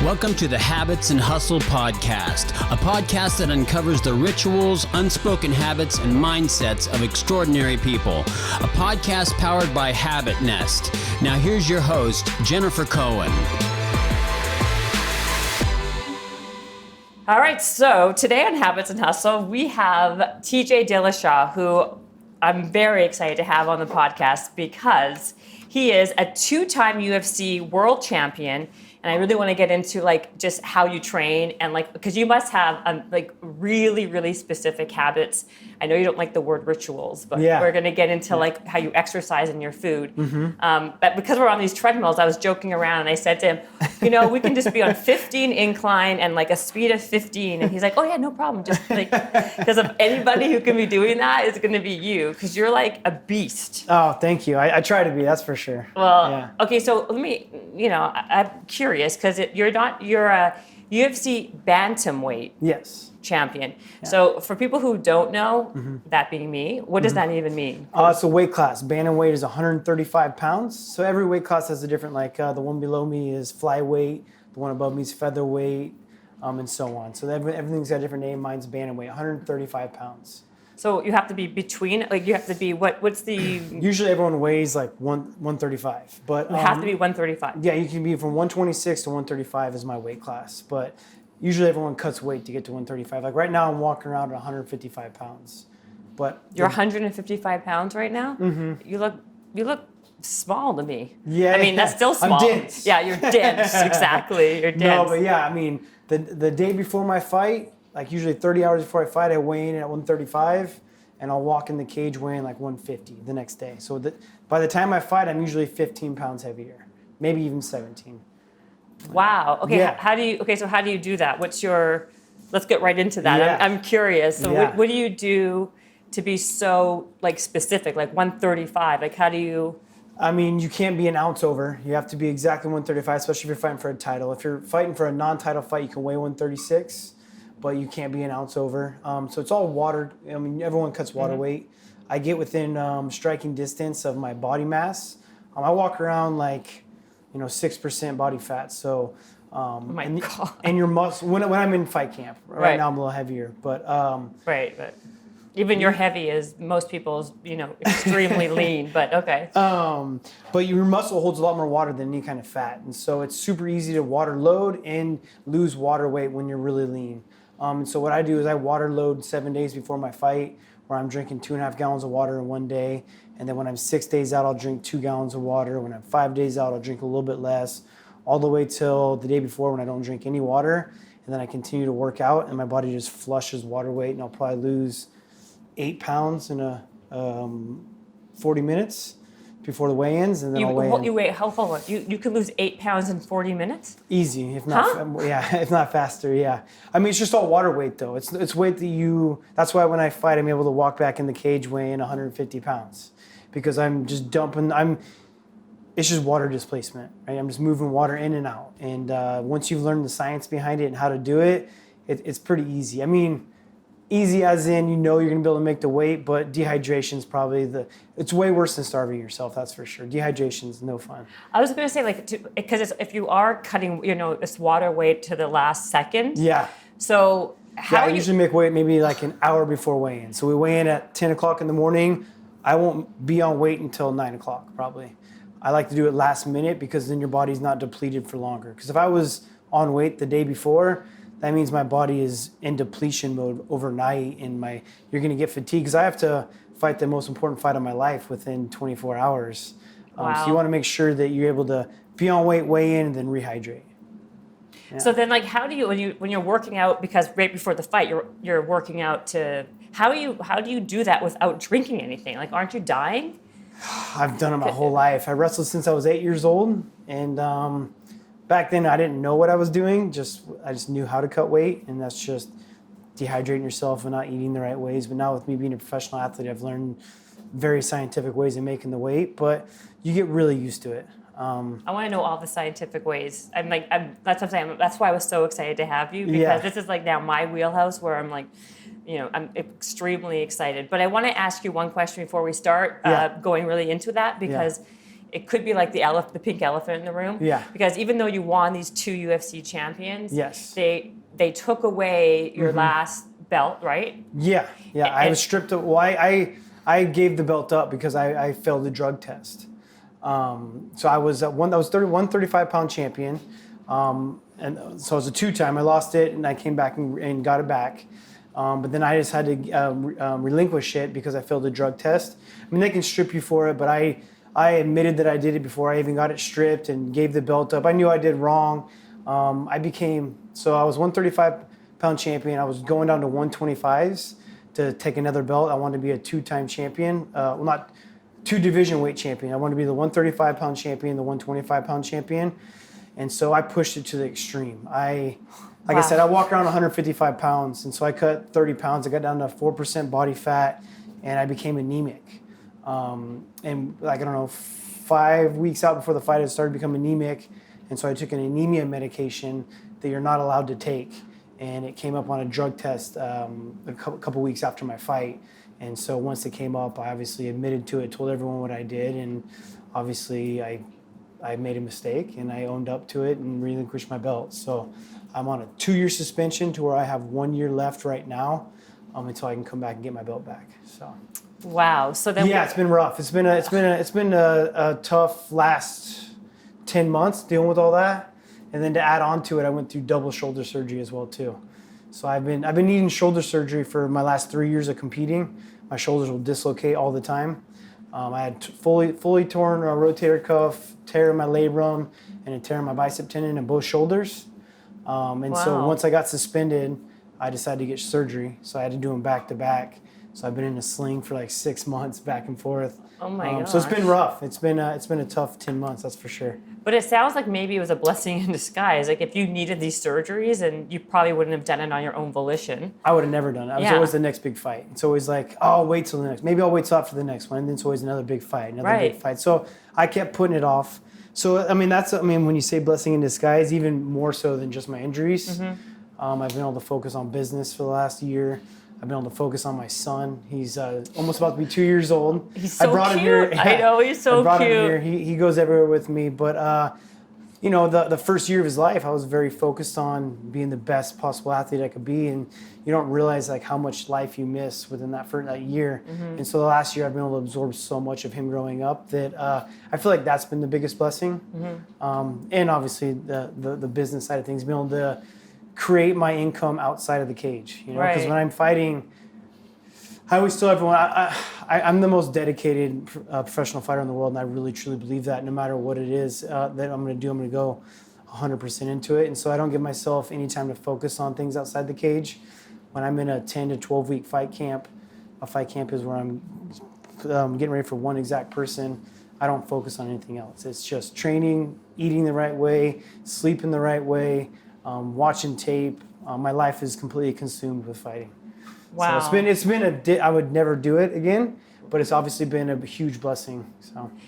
Welcome to the Habits and Hustle podcast, a podcast that uncovers the rituals, unspoken habits, and mindsets of extraordinary people. A podcast powered by Habit Nest. Now here's your host, Jennifer Cohen. All right, so today on Habits and Hustle, we have TJ Dillashaw, who I'm very excited to have on the podcast because he is a two-time UFC world champion. And I really want to get into just how you train and because you must have really, really specific habits. I know you don't like the word rituals, but we're going to get into how you exercise and your food. Mm-hmm. But because we're on these treadmills, I was joking around and I said to him, we can just be on 15 incline and a speed of 15. And he's like, oh yeah, no problem. Just because of anybody who can be doing that, it's going to be you because you're like a beast. Oh, thank you. I try to be, that's for sure. Well, okay, so let me, I'm curious because you're a UFC Bantamweight champion. Yeah. So for people who don't know, that being me, what does that even mean? It's a weight class. Bantamweight is 135 pounds. So every weight class has a different, the one below me is flyweight, the one above me is featherweight, and so on. So everything's got a different name. Mine's Bantamweight, 135 pounds. So you have to be between, you have to be, what's the... Usually everyone weighs 135, but... You have to be 135. Yeah, you can be from 126 to 135 is my weight class, but usually everyone cuts weight to get to 135. Like right now I'm walking around at 155 pounds, but... You're 155 pounds right now? Mm-hmm. You look small to me. Yeah. I mean, that's still small. I'm dense. Yeah, you're dense, exactly. You're dense. No, but yeah, I mean, the day before my fight, usually 30 hours before I fight, I weigh in at 135, and I'll walk in the cage weighing 150 the next day. So by the time I fight, I'm usually 15 pounds heavier, maybe even 17. Wow. Okay. Yeah. How do you do that? Let's get right into that. Yeah. I'm curious. So what do you do to be so specific, 135? How do you... I mean, you can't be an ounce over. You have to be exactly 135, especially if you're fighting for a title. If you're fighting for a non-title fight, you can weigh 136. But you can't be an ounce over. So it's all water. I mean, everyone cuts water weight. I get within striking distance of my body mass. I walk around 6% body fat. So, oh my God. And your muscle, when I'm in fight camp, right now I'm a little heavier, but. Right, but even you're heavy as most people's, extremely lean, but okay. But your muscle holds a lot more water than any kind of fat. And so it's super easy to water load and lose water weight when you're really lean. And so what I do is I water load 7 days before my fight, where I'm drinking 2.5 gallons of water in one day. And then when I'm 6 days out, I'll drink 2 gallons of water. When I'm 5 days out, I'll drink a little bit less, all the way till the day before when I don't drink any water. And then I continue to work out, and my body just flushes water weight, and I'll probably lose 8 pounds in 40 minutes before the weigh-ins, and then I'll weigh in. Hold on. You could lose 8 pounds in 40 minutes? Easy, if not, if not faster, yeah. I mean, it's just all water weight, though. It's weight that that's why when I fight, I'm able to walk back in the cage weighing 150 pounds, because I'm just it's just water displacement, right? I'm just moving water in and out. And once you've learned the science behind it and how to do it, it's pretty easy. I mean, easy as in you're going to be able to make the weight, but dehydration is probably it's way worse than starving yourself, that's for sure. Dehydration is no fun. I was going to say, because if you are cutting, this water weight to the last second. Yeah. So how I usually make weight maybe an hour before weigh-in. So we weigh in at 10 o'clock in the morning. I won't be on weight until 9 o'clock probably. I like to do it last minute because then your body's not depleted for longer. Because if I was on weight the day before, that means my body is in depletion mode overnight, and you're going to get fatigued because I have to fight the most important fight of my life within 24 hours. Wow. So you want to make sure that you're able to be on weight, weigh in, and then rehydrate. Yeah. So then, how do you when you're working out, because right before the fight you're working out to how do you do that without drinking anything? Aren't you dying? I've done it my whole life. I wrestled since I was 8 years old, and back then I didn't know what I was doing. I just knew how to cut weight, and that's just dehydrating yourself and not eating the right ways. But now with me being a professional athlete, I've learned very scientific ways of making the weight, but you get really used to it. I want to know all the scientific ways. That's what I'm saying. That's why I was so excited to have you, because this is now my wheelhouse where I'm I'm extremely excited. But I want to ask you one question before we start going really into that, because it could be like the pink elephant in the room. Yeah. Because even though you won these 2 UFC champions, Yes. they took away your last belt, right? Yeah. I was stripped of. Well, I gave the belt up because I failed the drug test. So I was 135-pound champion, and so I was a 2-time. I lost it, and I came back and got it back. But then I just had to relinquish it because I failed the drug test. I mean, they can strip you for it, but I admitted that I did it before I even got it stripped and gave the belt up. I knew I did wrong. I was 135-pound champion. I was going down to 125s to take another belt. I wanted to be a 2-time champion. Not 2 division weight champion. I wanted to be the 135-pound champion, the 125-pound champion. And so I pushed it to the extreme. I said, I walk around 155 pounds. And so I cut 30 pounds. I got down to 4% body fat, and I became anemic. And like, I don't know, 5 weeks out before the fight, I started to become anemic. And so I took an anemia medication that you're not allowed to take. And it came up on a drug test a couple weeks after my fight. And so once it came up, I obviously admitted to it, told everyone what I did. And obviously I made a mistake, and I owned up to it and relinquished my belt. So I'm on a 2-year suspension to where I have 1 year left right now until I can come back and get my belt back. So. Wow. So then. Yeah, it's been rough. It's been a tough last 10 months dealing with all that, and then to add on to it, I went through double shoulder surgery as well too. So I've been needing shoulder surgery for my last 3 years of competing. My shoulders will dislocate all the time. I had fully torn rotator cuff, tear in my labrum, and a tear in my bicep tendon in both shoulders. So once I got suspended, I decided to get surgery. So I had to do them back to back. So I've been in a sling for like 6 months, back and forth. Oh my gosh. So it's been rough. It's been a tough 10 months, that's for sure. But it sounds like maybe it was a blessing in disguise. Like if you needed these surgeries, and you probably wouldn't have done it on your own volition. I would have never done it. It was always the next big fight. It's always like, oh, I'll wait till the next. Maybe I'll wait till after the next one. And then it's always another big fight, big fight. So I kept putting it off. So, when you say blessing in disguise, even more so than just my injuries. I've been able to focus on business for the last year. I've been able to focus on my son. He's almost about to be 2 years old. He's so brought cute. Him here. I know, he's so I brought cute. Him here. He goes everywhere with me. But, the first year of his life, I was very focused on being the best possible athlete I could be. And you don't realize like how much life you miss within that year. And so the last year, I've been able to absorb so much of him growing up that I feel like that's been the biggest blessing. And obviously the business side of things, being able to create my income outside of the cage, because when I'm fighting, I always tell everyone I'm the most dedicated professional fighter in the world, and I really truly believe that. No matter what it is that I'm going to do, I'm going to go 100% into it, and so I don't give myself any time to focus on things outside the cage. When I'm in a 10 to 12 week fight camp, a fight camp is where I'm getting ready for one exact person. I don't focus on anything else. It's just training, eating the right way, sleeping the right way. Watching tape. My life is completely consumed with fighting. Wow. So it's been I would never do it again, but it's obviously been a huge blessing.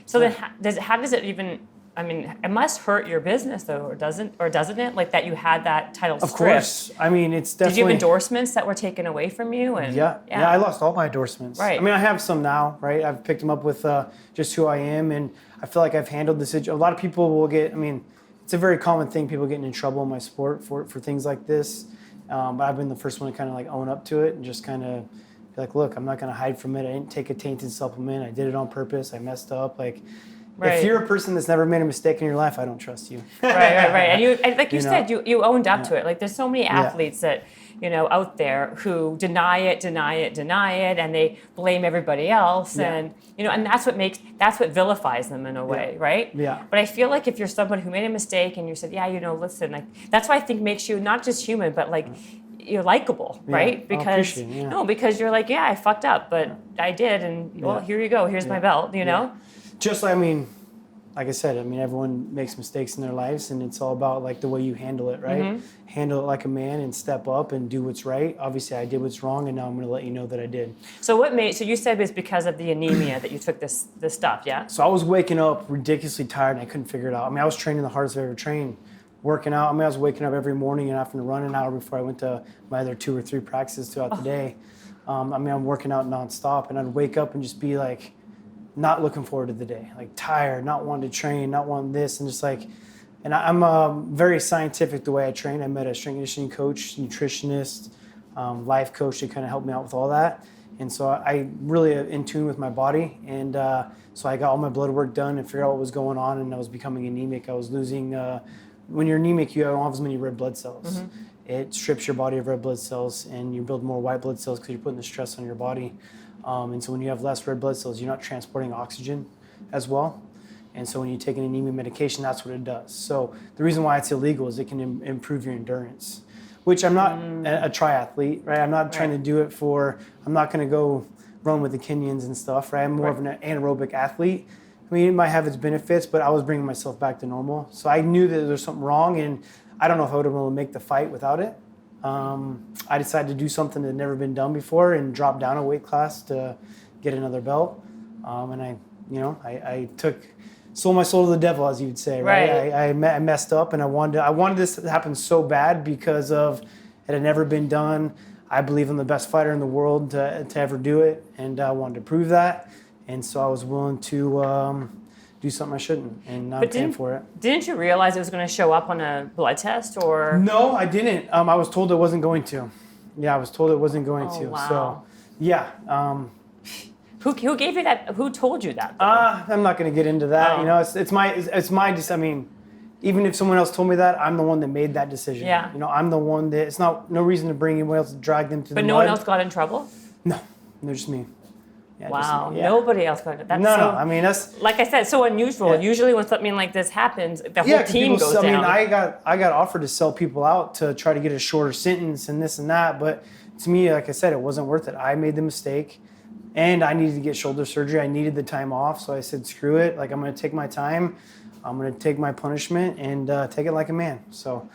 So then how does it even, it must hurt your business though, or doesn't it? Like that you had that title stripped. Of course. It's definitely. Did you have endorsements that were taken away from you? And yeah, I lost all my endorsements. Right. I have some now, right? I've picked them up with just who I am, and I feel like I've handled the situation. A lot of people will get, it's a very common thing, people getting in trouble in my sport for things like this. But I've been the first one to kind of like own up to it and just kind of be like, look, I'm not going to hide from it. I didn't take a tainted supplement. I did it on purpose. I messed up. Like, if you're a person that's never made a mistake in your life, I don't trust you. Right. And like you said, you owned up to it. Like there's so many athletes that, out there who deny it, and they blame everybody else. And, and that's what vilifies them in a way, right? Yeah. But I feel like if you're someone who made a mistake and you said, listen, like, that's why I think makes you not just human, but like, you're likable, right? Because because you're like, I fucked up, but I did, and here you go, here's my belt, know? Just like I said, everyone makes mistakes in their lives, and it's all about like the way you handle it, right? Handle it like a man and step up and do what's right. Obviously, I did what's wrong, and now I'm going to let you know that I did. So you said it was because of the anemia that you took this stuff, yeah? So I was waking up ridiculously tired, and I couldn't figure it out. I was training the hardest I've ever trained, working out. I was waking up every morning and having to run an hour before I went to my other 2 or 3 practices throughout the day. I'm working out nonstop, and I'd wake up and just be like not looking forward to the day, like tired, not wanting to train, not wanting this, and just like, and I'm very scientific the way I train. I met a strength conditioning coach, nutritionist, life coach to kind of help me out with all that. And so I really in tune with my body. And so I got all my blood work done and figured out what was going on. And I was becoming anemic. I was losing, when you're anemic, you don't have as many red blood cells. Mm-hmm. It strips your body of red blood cells and you build more white blood cells because you're putting the stress on your body. And so when you have less red blood cells, you're not transporting oxygen as well. And so when you take an anemia medication, that's what it does. So the reason why it's illegal is it can improve your endurance, which I'm not a triathlete, right? I'm not trying to do it for, I'm not going to go run with the Kenyans and stuff, right? I'm more of an anaerobic athlete. I mean, it might have its benefits, but I was bringing myself back to normal. So I knew that there was something wrong, and I don't know if I would have been able to make the fight without it. I decided to do something that had never been done before and drop down a weight class to get another belt. And I sold my soul to the devil, as you would say, right? I messed up, and I wanted this to happen so bad because of it had never been done. I believe I'm the best fighter in the world to ever do it, and I wanted to prove that. And so I was willing to do something I shouldn't, and not paying for it. Didn't you realize it was going to show up on a blood test, or? No, I didn't. I was told it wasn't going to. Yeah, I was told it wasn't going to. Wow. So, yeah. Who gave you that? Who told you that? I'm not going to get into that. Oh. You know, it's my. I mean, even if someone else told me that, I'm the one that made that decision. Yeah. You know, I'm the one that. It's no reason to bring anyone else to drag them to the mud. But no one else got in trouble? No, just me. Yeah, wow, just me. Nobody else got it. That's no. I mean, that's like I said, so unusual. Yeah. Usually, when something like this happens, the whole team goes down. I mean, I got offered to sell people out to try to get a shorter sentence and this and that, but to me, like I said, it wasn't worth it. I made the mistake, and I needed to get shoulder surgery. I needed the time off, so I said, screw it. Like, I'm going to take my time. I'm going to take my punishment and take it like a man. So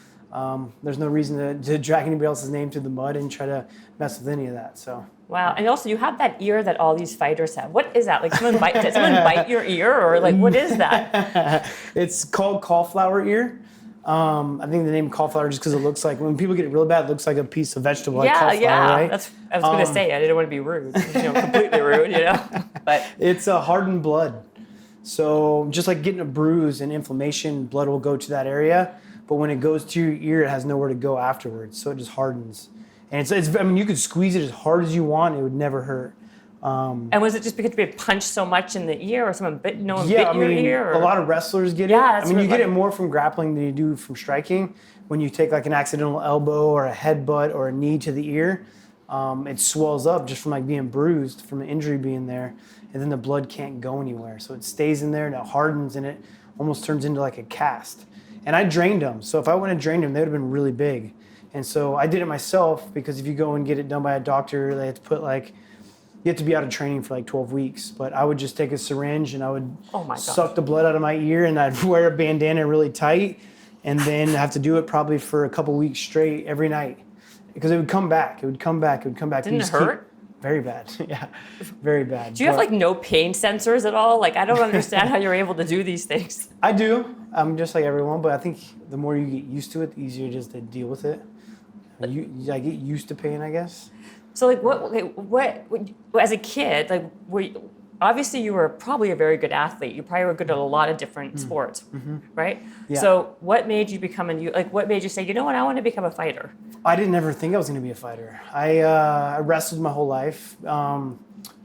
there's no reason to drag anybody else's name through the mud and try to mess with any of that. So. Wow, and also you have that ear that all these fighters have. What is that? Like did someone bite your ear, or like what is that? It's called cauliflower ear. I think the name cauliflower just because it looks like, when people get it really bad, it looks like a piece of vegetable, like cauliflower, right? That's, I was going to say, I didn't want to be rude, completely rude, But it's a hardened blood. So just like getting a bruise and inflammation, blood will go to that area. But when it goes to your ear, it has nowhere to go afterwards. So it just hardens. And it's I mean, you could squeeze it as hard as you want. It would never hurt. And was it just because you punched so much in the ear, or someone bit your ear? Or? A lot of wrestlers get it. I mean, you get it more from grappling than you do from striking. When you take like an accidental elbow or a headbutt or a knee to the ear, it swells up just from like being bruised, from an injury being there, and then the blood can't go anywhere. So it stays in there and it hardens, and it almost turns into like a cast. And I drained them. So if I wouldn't have drained them, they would have been really big. And so I did it myself, because if you go and get it done by a doctor, they have to put you have to be out of training for like 12 weeks. But I would just take a syringe and I would suck the blood out of my ear, and I'd wear a bandana really tight, and then have to do it probably for a couple weeks straight every night, because it would come back. It would come back. Didn't it hurt? Very bad. Yeah, very bad. Do you have no pain sensors at all? I don't understand how you're able to do these things. I do. I'm just like everyone, but I think the more you get used to it, the easier it is to deal with it. I get used to pain, I guess. So what as a kid, obviously you were probably a very good athlete. You probably were good at a lot of different sports, right? Yeah. So what made you become what made you say, you know what, I want to become a fighter? I didn't ever think I was going to be a fighter. I wrestled my whole life.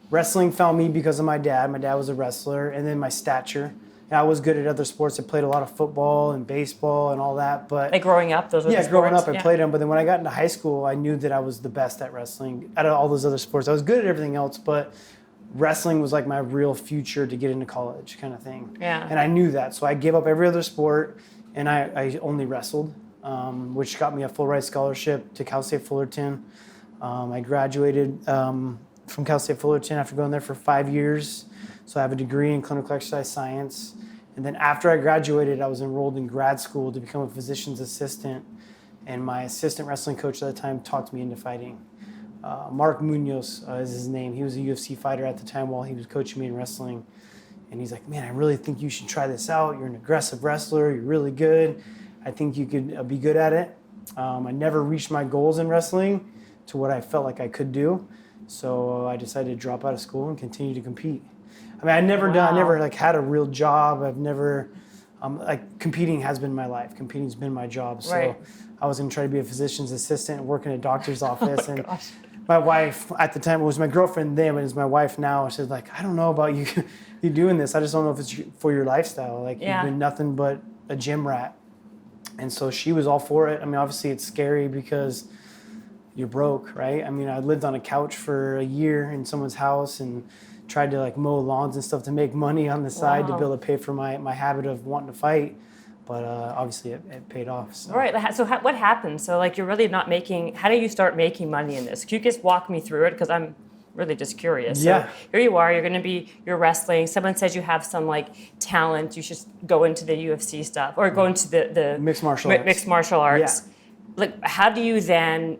Wrestling found me because of my dad. My dad was a wrestler, and then my stature. And I was good at other sports. I played a lot of football and baseball and all that. But growing up, those were the sports? Growing up, I played them. But then when I got into high school, I knew that I was the best at wrestling out of all those other sports. I was good at everything else, but wrestling was like my real future to get into college kind of thing. Yeah. And I knew that. So I gave up every other sport, and I only wrestled, which got me a full ride scholarship to Cal State Fullerton. I graduated from Cal State Fullerton after going there for 5 years. So I have a degree in clinical exercise science. And then after I graduated, I was enrolled in grad school to become a physician's assistant. And my assistant wrestling coach at the time talked me into fighting. Mark Munoz is his name. He was a UFC fighter at the time while he was coaching me in wrestling. And he's like, man, I really think you should try this out. You're an aggressive wrestler. You're really good. I think you could be good at it. I never reached my goals in wrestling to what I felt like I could do. So I decided to drop out of school and continue to compete. I mean, I never like had a real job. I've never, like competing has been my life. Competing's been my job. So Right. I was going to try to be a physician's assistant, work in a doctor's office. Oh my And gosh. my wife at the time, it was my girlfriend then, but it's my wife now. She was like, I don't know about you, you doing this. I just don't know if it's for your lifestyle. Like Yeah. you've been nothing but a gym rat. And so she was all for it. I mean, obviously it's scary because you're broke, right? I mean, I lived on a couch for a year in someone's house and tried to like mow lawns and stuff to make money on the side to be able to pay for my habit of wanting to fight. But obviously it paid off. So. All right. So what happened? So like you're really not making. How do you start making money in this? Can you just walk me through it? Because I'm really just curious. Yeah. So here you are. You're wrestling. Someone says you have some like talent. You should go into the UFC stuff or go into the Mixed martial arts. Mixed martial arts. Yeah. Like how do you then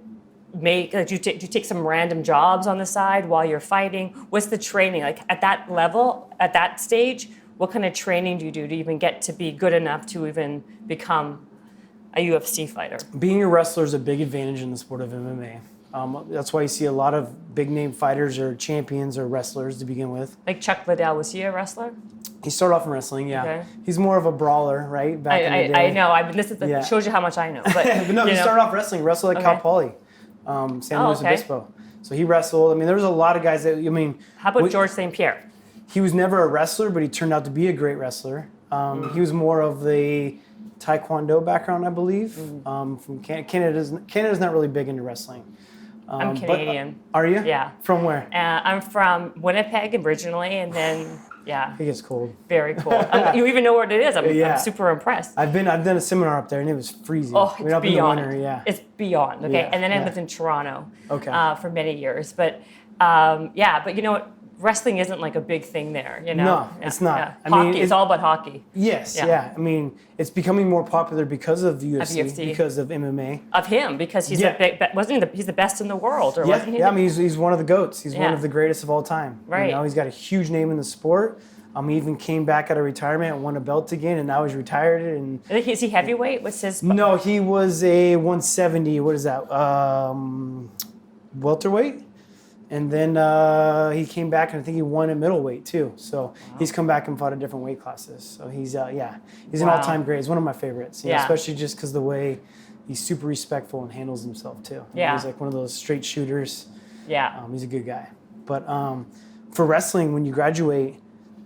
make? Like do you take some random jobs on the side while you're fighting? What's the training like at that level? At that stage? What kind of training do you do to even get to be good enough to even become a UFC fighter? Being a wrestler is a big advantage in the sport of MMA. That's why you see a lot of big name fighters or champions or wrestlers to begin with. Like Chuck Liddell, was he a wrestler? He started off in wrestling, yeah. Okay. He's more of a brawler, right? Back in the day. I know. This is Yeah. shows you how much I know. But, But no, he started off wrestling. Wrestled at Cal Poly, San Luis Obispo. So he wrestled. I mean, there was a lot of guys that, I mean. How about George St. Pierre? He was never a wrestler, but he turned out to be a great wrestler. He was more of the Taekwondo background, I believe. From Canada's not really big into wrestling. I'm Canadian. But, are you? Yeah. From where? I'm from Winnipeg originally, and then It gets cold. very cool. You even know what it is. I'm Yeah. super impressed. I've done a seminar up there, and it was freezing. Oh, I mean, it's up beyond. in the winter, yeah. It's beyond. Okay, Yeah, and then I yeah. lived in Toronto. Okay. For many years, but but you know what? Wrestling isn't like a big thing there, you know? No, Yeah, it's not. yeah. I mean, Hockey, it's all about hockey. Yes, Yeah. yeah. I mean, it's becoming more popular because of UFC, UFC. because of MMA. Of him, because he's Yeah. he's the best in the world, or Yeah, wasn't he? yeah. I mean, he's one of the GOATs. He's one Yeah. of the greatest of all time. Right. You know, he's got a huge name in the sport. He even came back out of retirement and won a belt again, and now he's retired. And Is he heavyweight? What's his? no, he was a 170. What is that? Welterweight. And then he came back, and I think he won at middleweight too. So he's come back and fought at different weight classes. So he's an Wow. all-time great. He's one of my favorites. You know, Yeah. especially just because the way he's super respectful and handles himself too. Yeah. He's like one of those straight shooters. Yeah. He's a good guy. But for wrestling, when you graduate,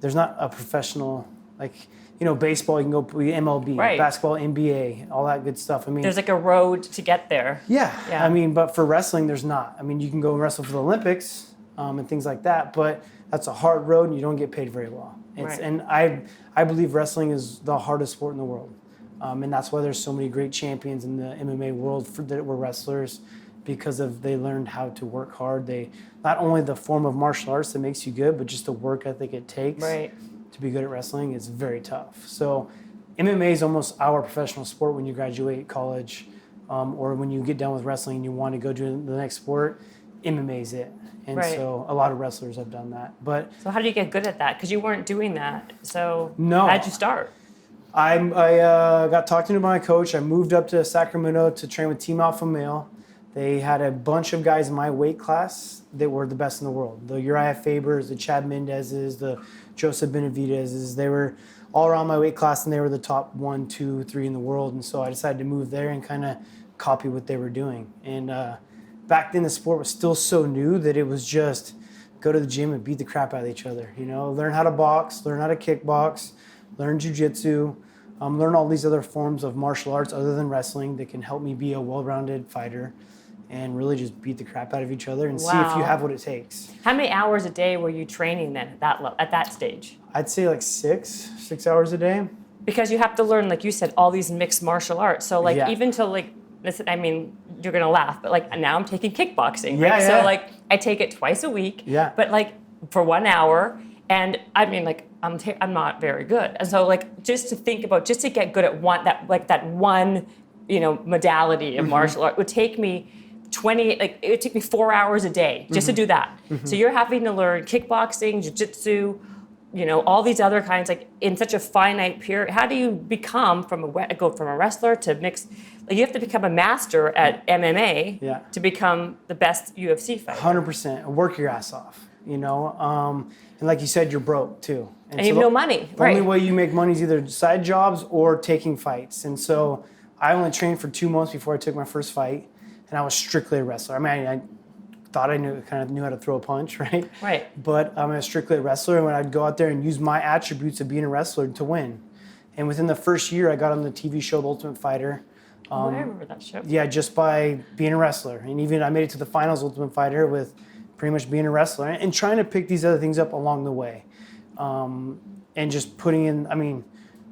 there's not a professional, like, you know, baseball, you can go play MLB, Right. basketball, NBA, all that good stuff. I mean, There's like a road to get there. yeah. Yeah. I mean, but for wrestling, there's not. I mean, you can go and wrestle for the Olympics and things like that, but that's a hard road and you don't get paid very well. Right. And I believe wrestling is the hardest sport in the world. And that's why there's so many great champions in the MMA world that were wrestlers, because they learned how to work hard. They not only the form of martial arts that makes you good, but just the work ethic it takes Right. to be good at wrestling is very tough. So MMA is almost our professional sport when you graduate college, or when you get done with wrestling and you want to go to the next sport. MMA is it. And Right. so a lot of wrestlers have done that. But So how do you get good at that? Because you weren't doing that. So No. how'd you start? I got talked to by my coach. I moved up to Sacramento to train with Team Alpha Male. They had a bunch of guys in my weight class that were the best in the world. The Uriah Fabers, the Chad Mendezes, the Joseph Benavidezes. They were all around my weight class, and they were the top 1, 2, 3 in the world. And so I decided to move there and kind of copy what they were doing. And back then, the sport was still so new that it was just go to the gym and beat the crap out of each other. You know, learn how to box, learn how to kickbox, learn jiu-jitsu, learn all these other forms of martial arts other than wrestling that can help me be a well-rounded fighter, and really just beat the crap out of each other and see if you Wow. have what it takes. How many hours a day were you training then at that stage? I'd say like 6 hours a day. Because you have to learn, like you said, all these mixed martial arts. So like Yeah. even to like this, I mean, you're gonna laugh, but like now I'm taking kickboxing. Yeah, Right? yeah. So like I take it twice a week. Yeah. But like for 1 hour, and I mean like I'm not very good, and so like just to think about just to get good at that one modality of martial art would take me. It would take me 4 hours a day just to do that. So you're having to learn kickboxing, jiu-jitsu, all these other kinds, like in such a finite period. How do you become go from a wrestler to mixed? Like you have to become a master at MMA Yeah. to become the best UFC fighter. 100%. Work your ass off. you know? And like you said, you're broke too. And you have no money, The only way you make money is either side jobs or taking fights. And so I only trained for 2 months before I took my first fight, and I was strictly a wrestler. I mean, I thought I knew how to throw a punch, right? Right. But I'm a strictly a wrestler, and when I'd go out there and use my attributes of being a wrestler to win. And within the first year, I got on the TV show The Ultimate Fighter. I remember that show. Yeah, just by being a wrestler. And even I made it to the finals Ultimate Fighter with pretty much being a wrestler and trying to pick these other things up along the way. And just putting in,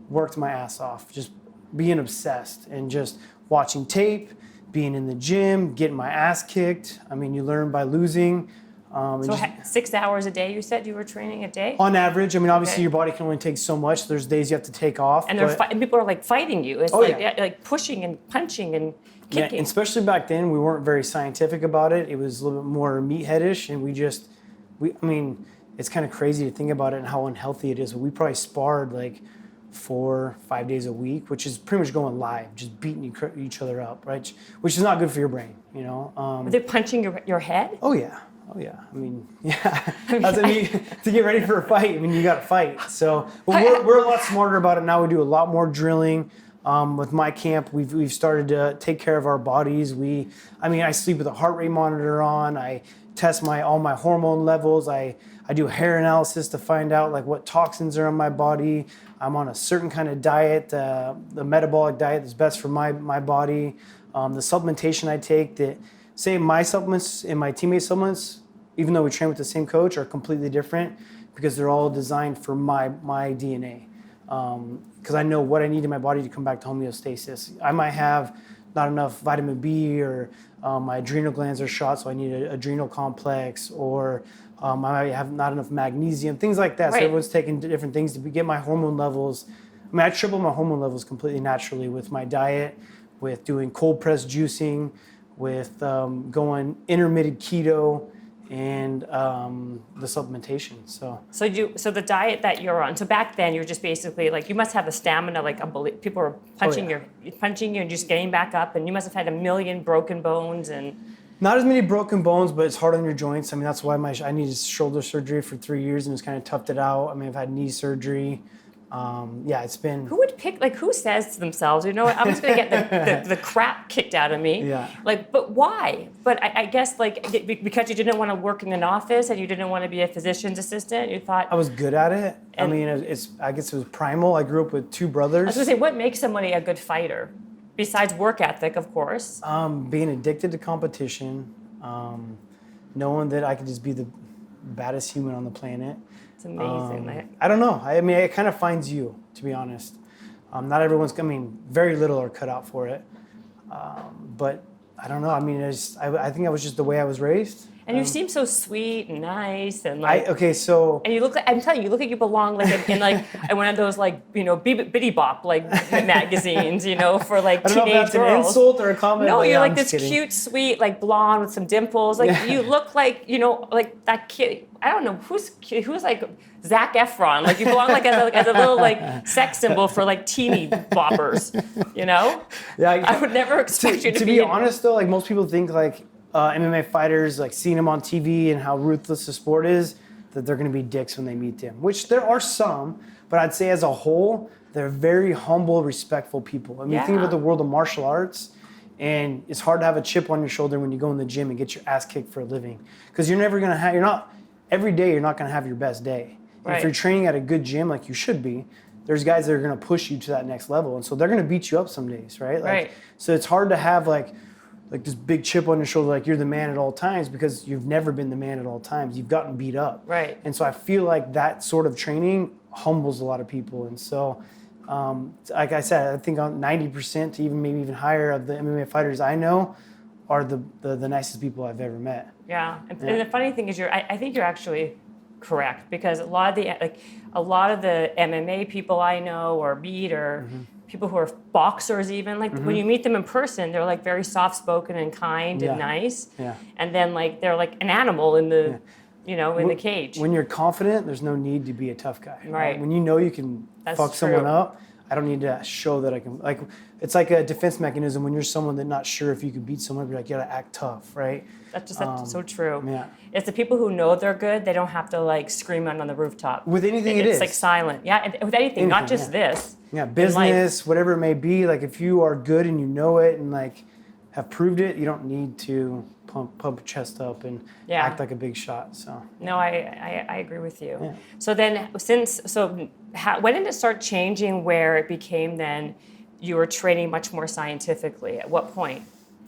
worked my ass off, just being obsessed and just watching tape, being in the gym, getting my ass kicked. You learn by losing. So 6 hours a day, you said you were training a day? On average, obviously Okay. your body can only take so much. There's days you have to take off. And and people are like fighting you. It's like pushing and punching and Yeah, kicking. and especially back then, we weren't very scientific about it. It was a little bit more meatheadish, and it's kind of crazy to think about it and how unhealthy it is. But we probably sparred like 4-5 days a week, which is pretty much going live, just beating each other up, right? Which is not good for your brain, you know. Were they punching your head? Oh yeah. That's to get ready for a fight. You got to fight. So we're a lot smarter about it now. We do a lot more drilling. With my camp, we've started to take care of our bodies. I sleep with a heart rate monitor on. I test all my hormone levels. I do hair analysis to find out like what toxins are in my body. I'm on a certain kind of diet, the metabolic diet that's best for my body. The supplementation I take, my supplements and my teammates' supplements, even though we train with the same coach, are completely different because they're all designed for my DNA. Because I know what I need in my body to come back to homeostasis. I might have not enough vitamin B, or my adrenal glands are shot, so I need an adrenal complex, or I might have not enough magnesium, things like that. Right. So everyone's taking different things to get my hormone levels. I triple my hormone levels completely naturally with my diet, with doing cold press juicing, with going intermittent keto, and the supplementation. So the diet that you're on. So back then you're just basically like, you must have the stamina, like people were punching you and just getting back up, and you must have had a million broken bones and. Not as many broken bones, but it's hard on your joints. That's why I needed shoulder surgery for 3 years, and it's kind of toughed it out. I've had knee surgery. It's been. Who would pick? Like, who says to themselves, you know what? I'm just gonna get the crap kicked out of me. Yeah. Like, but why? But I guess like because you didn't want to work in an office and you didn't want to be a physician's assistant. You thought I was good at it. I guess it was primal. I grew up with 2 brothers. I was gonna say, what makes somebody a good fighter? Besides work ethic, of course. Being addicted to competition, knowing that I could just be the baddest human on the planet. It's amazing. I don't know. It kind of finds you, to be honest. Not everyone's. Very little are cut out for it. But I don't know. I think I was just the way I was raised. And you seem so sweet and nice and And you look like, I'm telling you, you look like you belong like in one of those Bitty Bop magazines, for like I don't know if teenage that's girls. an insult or a comment. No, you're like I'm this just kidding. cute, sweet, like blonde with some dimples. You look like like that kid. I don't know who's like Zac Efron. Like you belong as a little sex symbol for teeny boppers. Yeah, I would never expect you to be honest though. Most people think MMA fighters, seeing them on TV and how ruthless the sport is, that they're going to be dicks when they meet them. Which there are some, but I'd say as a whole, they're very humble, respectful people. Think about the world of martial arts, and it's hard to have a chip on your shoulder when you go in the gym and get your ass kicked for a living, because every day you're not going to have your best day. Right. If you're training at a good gym like you should be, there's guys that are going to push you to that next level, and so they're going to beat you up some days, right? Right. So it's hard to have this big chip on your shoulder, you're the man at all times, because you've never been the man at all times. You've gotten beat up. Right. And so I feel like that sort of training humbles a lot of people. And so, like I said, I think 90% to maybe even higher of the MMA fighters I know are the nicest people I've ever met. Yeah. And the funny thing is, I think you're actually correct, because a lot of the MMA people I know or meet or people who are boxers even, when you meet them in person, they're very soft-spoken and kind and nice. Yeah. And then they're like an animal in the, in the cage. When you're confident, there's no need to be a tough guy. Right. When you know you can That's fuck someone true. up, I don't need to show that I can, like, it's like a defense mechanism when you're someone that's not sure if you could beat someone, you're like, you gotta act tough, right? That's so true. Yeah. It's the people who know they're good, they don't have to like scream out on the rooftop. With anything it's it is. like silent. Yeah, and with anything, not just this. Yeah, business, whatever it may be, like if you are good and you know it and like have proved it, you don't need to pump your chest up and act like a big shot. So no, I agree with you. Yeah. So then when did it start changing where it became then you were training much more scientifically? At what point?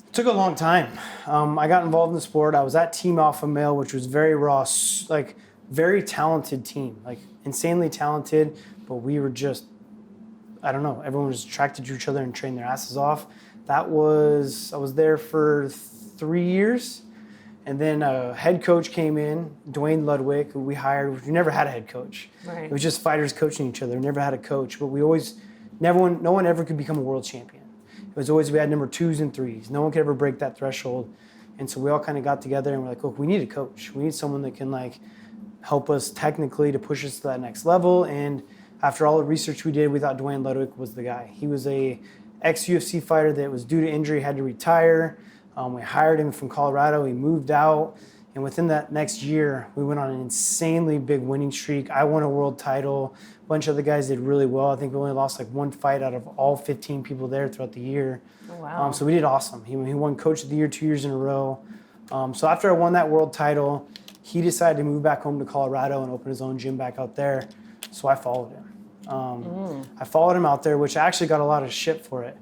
It took a long time. I got involved in the sport. I was at Team Alpha Male, which was very raw, like very talented team, like insanely talented, but we were just, I don't know, everyone was attracted to each other and trained their asses off. I was there for 3 years. And then a head coach came in, Dwayne Ludwig, who we hired. We never had a head coach. Right. It was just fighters coaching each other. We never had a coach, but no one ever could become a world champion. It was always, we had number 2s and 3s. No one could ever break that threshold. And so we all kind of got together and we're like, look, we need a coach. We need someone that can like help us technically to push us to that next level. And after all the research we did, we thought Dwayne Ludwig was the guy. He was a ex-UFC fighter that was due to injury, had to retire. We hired him from Colorado. He moved out. And within that next year, we went on an insanely big winning streak. I won a world title. A bunch of other guys did really well. I think we only lost like one fight out of all 15 people there throughout the year. Oh, wow. So we did awesome. He won Coach of the Year 2 years in a row. So after I won that world title, he decided to move back home to Colorado and open his own gym back out there. So I followed him. I followed him out there, which I actually got a lot of shit for it.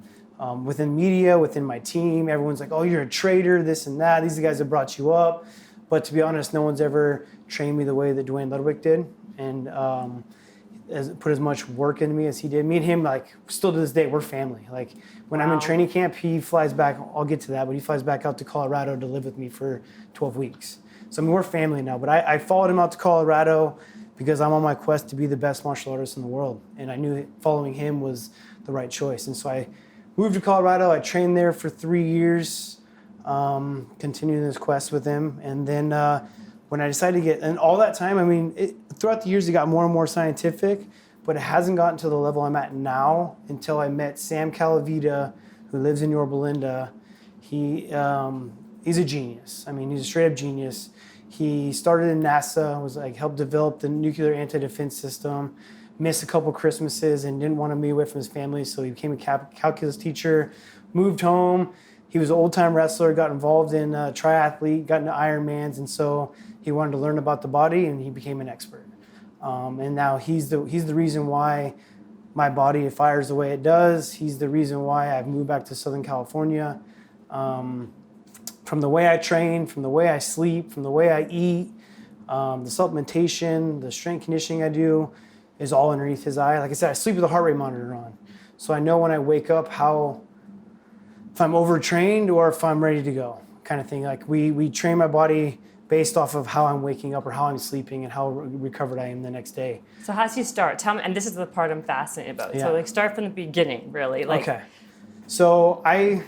Within media, within my team, everyone's like, oh, you're a traitor, this and that. These are the guys that brought you up. But to be honest, no one's ever trained me the way that Dwayne Ludwig did and put as much work into me as he did. Me and him, like, still to this day, we're family. Like, when I'm in training camp, he flies back. I'll get to that, but he flies back out to Colorado to live with me for 12 weeks. So, I mean, we're family now. But I followed him out to Colorado because I'm on my quest to be the best martial artist in the world. And I knew following him was the right choice. And so I moved to Colorado. I trained there for 3 years, continuing this quest with him. And then when I decided to and all that time, I mean, throughout the years, it got more and more scientific, but it hasn't gotten to the level I'm at now until I met Sam Calavita, who lives in Yorba Linda. He's a genius. I mean, he's a straight up genius. He started in NASA, helped develop the nuclear anti-defense system, missed a couple Christmases and didn't want to be away from his family, so he became a calculus teacher, moved home. He was an old-time wrestler, got involved in triathlete, got into Ironmans, and so he wanted to learn about the body, and he became an expert. And now he's the reason why my body fires the way it does. He's the reason why I've moved back to Southern California. From the way I train, from the way I sleep, from the way I eat, the supplementation, the strength conditioning I do is all underneath his eye. Like I said, I sleep with a heart rate monitor on. So I know when I wake up if I'm overtrained or if I'm ready to go, kind of thing. Like we train my body based off of how I'm waking up or how I'm sleeping and how recovered I am the next day. So how does he start? Tell me, and this is the part I'm fascinated about. Yeah. So like start from the beginning, really. Okay. So I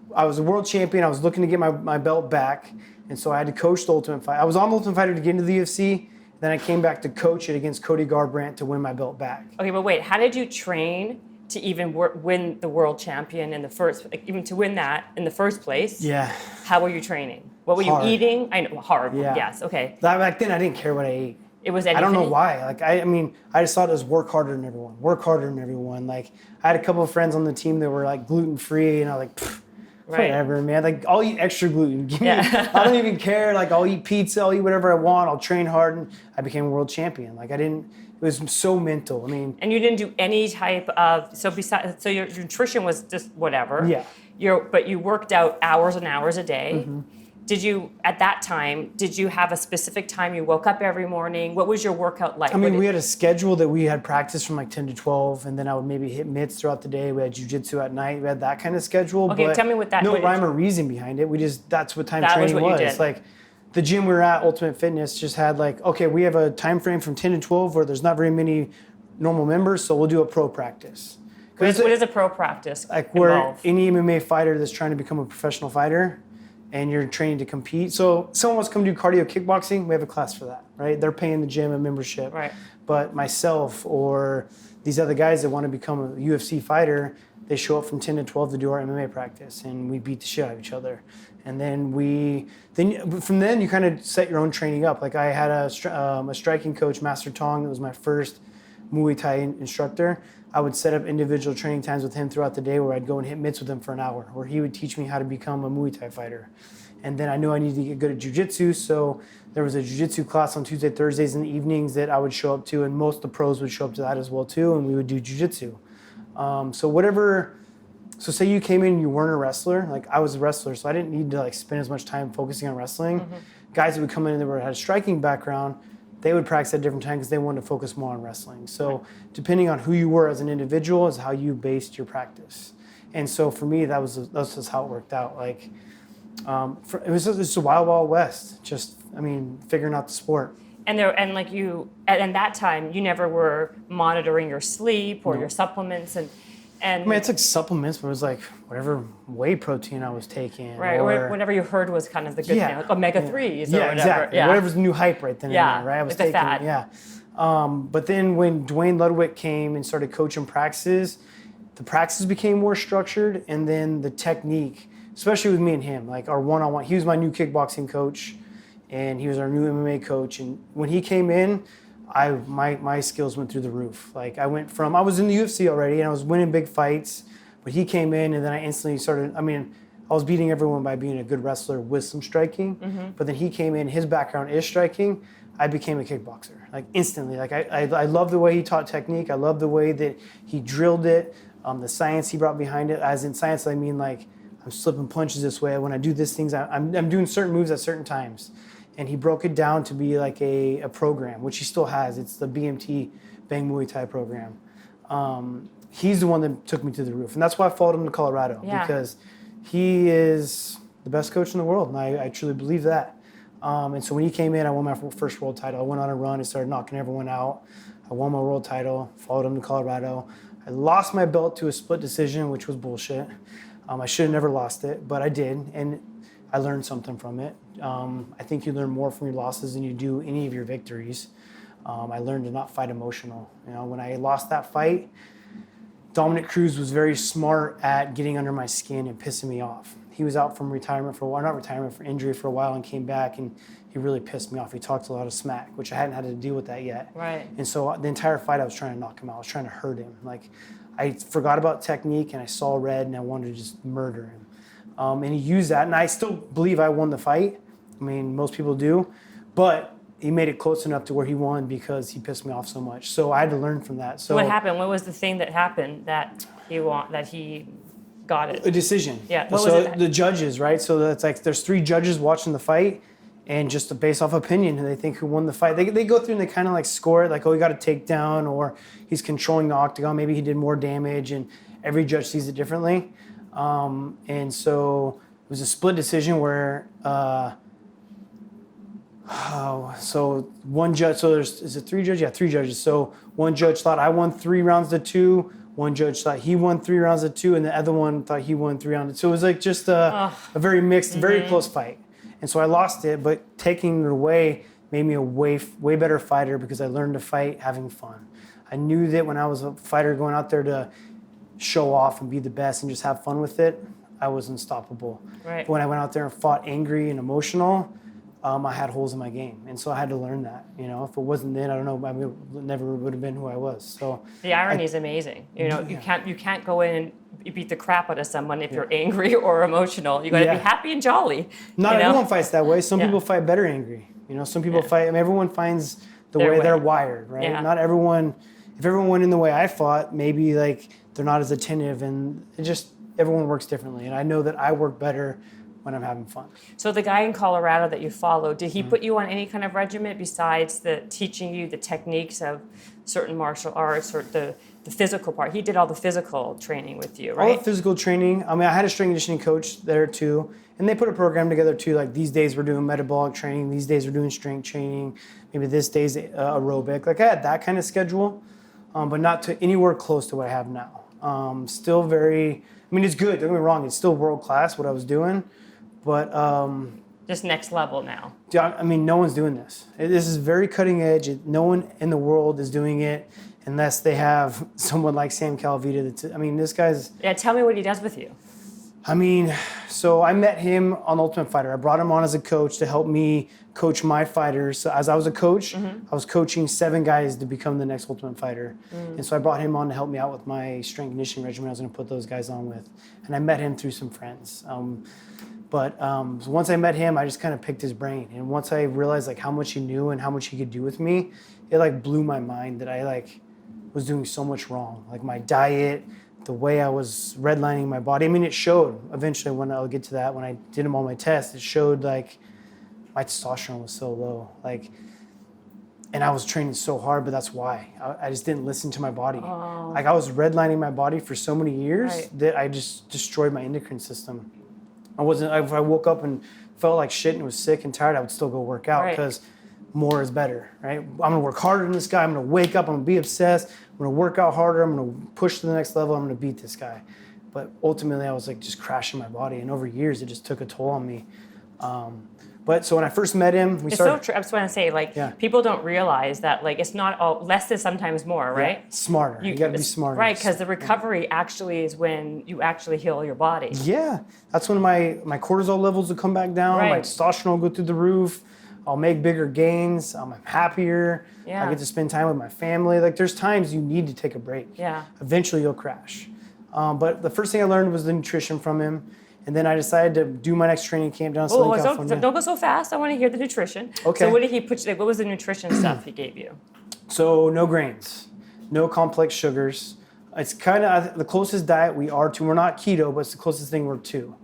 was a world champion. I was looking to get my belt back. And so I had to coach the Ultimate Fighter. I was on the Ultimate Fighter to get into the UFC. Then I came back to coach it against Cody Garbrandt to win my belt back. Okay, but wait, how did you train to even win the world champion even to win that in the first place? Yeah. How were you training? What were you eating? I know, hard. Yeah. Yes, okay. Back then, I didn't care what I ate. It was anything? I don't know why. Like I mean, I just thought it was work harder than everyone. Work harder than everyone. Like I had a couple of friends on the team that were like gluten free, and I was like, whatever, man. Like I'll eat extra gluten. Give me, I don't even care. Like I'll eat pizza. I'll eat whatever I want. I'll train hard, and I became a world champion. Like it was so mental. I mean, and you didn't do any type of so your nutrition was just whatever. Yeah. But you worked out hours and hours a day. Mm-hmm. Did you have a specific time you woke up every morning? What was your workout like? I mean, we had a schedule that we had practice from like 10 to 12, and then I would maybe hit mitts throughout the day. We had jiu-jitsu at night. We had that kind of schedule. Okay, but tell me what that no rhyme or reason behind it. That's what time that training was. What you did. Like the gym we were at, Ultimate Fitness, just had like, okay, we have a time frame from 10 to 12 where there's not very many normal members, so we'll do a pro practice. What is a pro practice like where any MMA fighter that's trying to become a professional fighter and you're training to compete. So someone wants to come do cardio kickboxing, we have a class for that, right? They're paying the gym a membership. Right. But myself or these other guys that want to become a UFC fighter, they show up from 10 to 12 to do our MMA practice, and we beat the shit out of each other. And then from then you kind of set your own training up. Like I had a striking coach, Master Tong, that was my first Muay Thai instructor. I would set up individual training times with him throughout the day where I'd go and hit mitts with him for an hour, where he would teach me how to become a Muay Thai fighter. And then I knew I needed to get good at jiu-jitsu, so there was a jiu-jitsu class on Tuesday, Thursdays in the evenings that I would show up to, and most of the pros would show up to that as well too, and we would do jiu-jitsu. So say you came in and you weren't a wrestler, like I was a wrestler, so I didn't need to like spend as much time focusing on wrestling. Guys that would come in and had a striking background, they would practice at different times because they wanted to focus more on wrestling. So depending on who you were as an individual is how you based your practice. And so for me, that's just how it worked out. Like it was just a wild, wild west. Figuring out the sport. And that time you never were monitoring your sleep or your supplements and I mean, I took supplements, but it was like whatever whey protein I was taking. Right, or whatever you heard was kind of the good thing, like omega-3s or whatever. Exactly. Yeah, whatever's the new hype right then and there, right? I was taking, fad. But then when Dwayne Ludwig came and started coaching practices, the practices became more structured, and then the technique, especially with me and him, like our one-on-one, he was my new kickboxing coach, and he was our new MMA coach. And when he came in, my skills went through the roof. Like I was in the UFC already and I was winning big fights, but he came in and then I instantly I was beating everyone by being a good wrestler with some striking, but then he came in, his background is striking, I became a kickboxer, like instantly. Like I love the way he taught technique, I love the way that he drilled it, the science he brought behind it. As in science, I mean like I'm slipping punches this way, when I do these things, I'm doing certain moves at certain times. And he broke it down to be like a program, which he still has. It's the BMT, Bang Muay Thai program. He's the one that took me to the roof. And that's why I followed him to Colorado, because he is the best coach in the world. And I truly believe that. And so when he came in, I won my first world title. I went on a run and started knocking everyone out. I won my world title, followed him to Colorado. I lost my belt to a split decision, which was bullshit. I should have never lost it, but I did. And I learned something from it. I think you learn more from your losses than you do any of your victories. I learned to not fight emotional. When I lost that fight, Dominic Cruz was very smart at getting under my skin and pissing me off. He was out from for injury for a while and came back, and he really pissed me off. He talked a lot of smack, which I hadn't had to deal with that yet. Right. And so the entire fight, I was trying to knock him out. I was trying to hurt him. Like I forgot about technique and I saw red and I wanted to just murder him. And he used that, and I still believe I won the fight. I mean, most people do, but he made it close enough to where he won because he pissed me off so much. So I had to learn from that. So what happened? What was the thing that happened that he got it? A decision. Yeah. The judges, right? So that's like there's 3 judges watching the fight, and just based off opinion, and they think who won the fight. They go through and they kind of like score it, like, oh, he got a takedown, or he's controlling the octagon. Maybe he did more damage, and every judge sees it differently. And so it was a split decision where, so one judge, is it 3 judges? Yeah, 3 judges. So one judge thought I won 3 rounds to 2. One judge thought he won 3 rounds to 2, and the other one thought he won 3 rounds to 2. So it was like just a very mixed, very close fight. And so I lost it, but taking it away made me a way better fighter because I learned to fight having fun. I knew that when I was a fighter going out there to show off and be the best and just have fun with it, I was unstoppable. Right. But when I went out there and fought angry and emotional, I had holes in my game, and so I had to learn that. If it wasn't then, I don't know, I never would have been who I was. So the irony is amazing. You can't go in and beat the crap out of someone if you're angry or emotional. You got to be happy and jolly. Not everyone fights that way. Some people fight better angry. Some people fight. I mean, everyone finds their way they're wired, right? Yeah. Not everyone. If everyone went in the way I fought, maybe like they're not as attentive, and everyone works differently. And I know that I work better when I'm having fun. So the guy in Colorado that you followed, did he put you on any kind of regimen besides the teaching you the techniques of certain martial arts or the physical part? He did all the physical training with you, right? All the physical training. I mean, I had a strength and conditioning coach there too, and they put a program together too. Like these days we're doing metabolic training, these days we're doing strength training, maybe this day's aerobic. Like I had that kind of schedule, but not to anywhere close to what I have now. Still very, I mean, it's good. Don't get me wrong, it's still world class what I was doing. But just next level now. I mean, no one's doing this. This is very cutting edge. No one in the world is doing it unless they have someone like Sam Calavita. I mean, this guy's... Yeah, tell me what he does with you. I mean, so I met him on Ultimate Fighter. I brought him on as a coach to help me coach my fighters. So as I was a coach, I was coaching 7 guys to become the next Ultimate Fighter. And so I brought him on to help me out with my strength conditioning regimen I was going to put those guys on with. And I met him through some friends. But so once I met him, I just kind of picked his brain. And once I realized like how much he knew and how much he could do with me, it like blew my mind that I like was doing so much wrong. Like my diet, the way I was redlining my body. I mean, it showed eventually when I'll get to that, when I did all my tests, it showed like my testosterone was so low. Like, and I was training so hard, but that's why. I just didn't listen to my body. Oh. Like I was redlining my body for so many years that I just destroyed my endocrine system. If I woke up and felt like shit and was sick and tired, I would still go work out because more is better, right? I'm gonna work harder than this guy. I'm gonna wake up, I'm gonna be obsessed. I'm gonna work out harder. I'm gonna push to the next level. I'm gonna beat this guy. But ultimately I was like just crashing my body. And over years, it just took a toll on me. But so when I first met him, it's so true. I just want to say, like, people don't realize that, like, it's not all less is sometimes more, right? Yeah, smarter. You got to be smarter. Right, because the recovery actually is when you actually heal your body. Yeah, that's when my cortisol levels will come back down. My testosterone will go through the roof. I'll make bigger gains. I'm happier. I get to spend time with my family. Like, there's times you need to take a break. Yeah. Eventually, you'll crash. But the first thing I learned was the nutrition from him. And then I decided to do my next training camp down in Southern California. Don't go so fast. I want to hear the nutrition. Okay. So what did he put? Like, what was the nutrition stuff he gave you? So no grains, no complex sugars. It's kind of the closest diet we are to. We're not keto, but it's the closest thing we're to.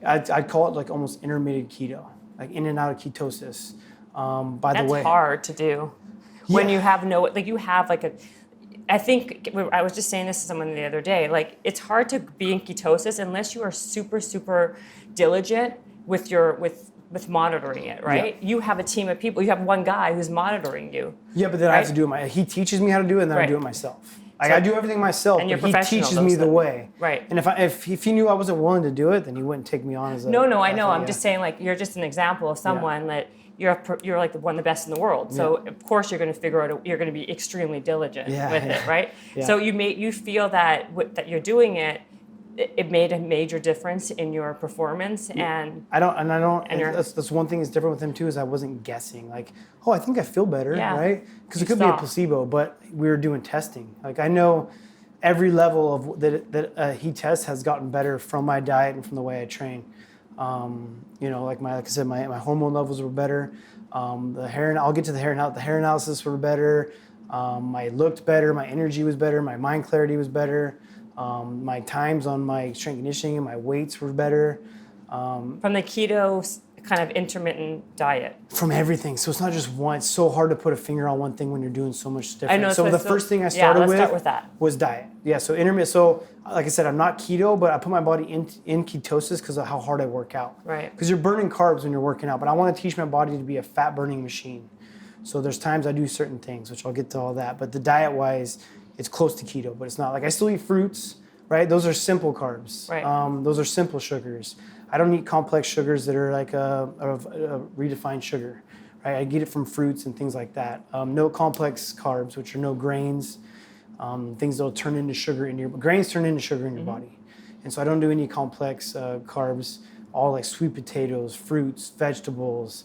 I'd call it like almost intermittent keto, like in and out of ketosis. That's hard to do when you have I think I was just saying this to someone the other day, like it's hard to be in ketosis unless you are super, super diligent with with monitoring it, right? Yeah. You have a team of people. You have one guy who's monitoring you. Yeah, but then I have to do it. He teaches me how to do it, and then I do it myself. I do everything myself, and but he teaches me the way. Right. And if he knew I wasn't willing to do it, then he wouldn't take me on as a... No, I know. I'm just saying, like, you're just an example of someone that you're like one of the best in the world. So of course you're going to figure out. You're going to be extremely diligent with it, right? Yeah. So you feel that that you're doing it. It made a major difference in your performance, and that's one thing that's different with him too, is I wasn't guessing like, oh, I think I feel better, right? Because it could be a placebo, but we were doing testing. Like I know every level of that he tests has gotten better from my diet and from the way I train. Like I said, my hormone levels were better. The hair, I'll get to the hair now. The hair analysis were better. I looked better. My energy was better. My mind clarity was better. My times on my strength conditioning and my weights were better. From the keto kind of intermittent diet. From everything. So it's not just one. It's so hard to put a finger on one thing when you're doing so much different. I know. So the first thing I started with was diet. Yeah. So intermittent. So like I said, I'm not keto, but I put my body in ketosis because of how hard I work out. Right. Because you're burning carbs when you're working out, but I want to teach my body to be a fat burning machine. So there's times I do certain things, which I'll get to all that. But the diet wise, it's close to keto, but it's not. Like I still eat fruits, right? Those are simple carbs. Right. Those are simple sugars. I don't eat complex sugars that are like a redefined sugar, right? I get it from fruits and things like that. No complex carbs, which are no grains, things that'll turn into sugar in your grains turn into sugar in your body, and so I don't do any complex carbs. All like sweet potatoes, fruits, vegetables,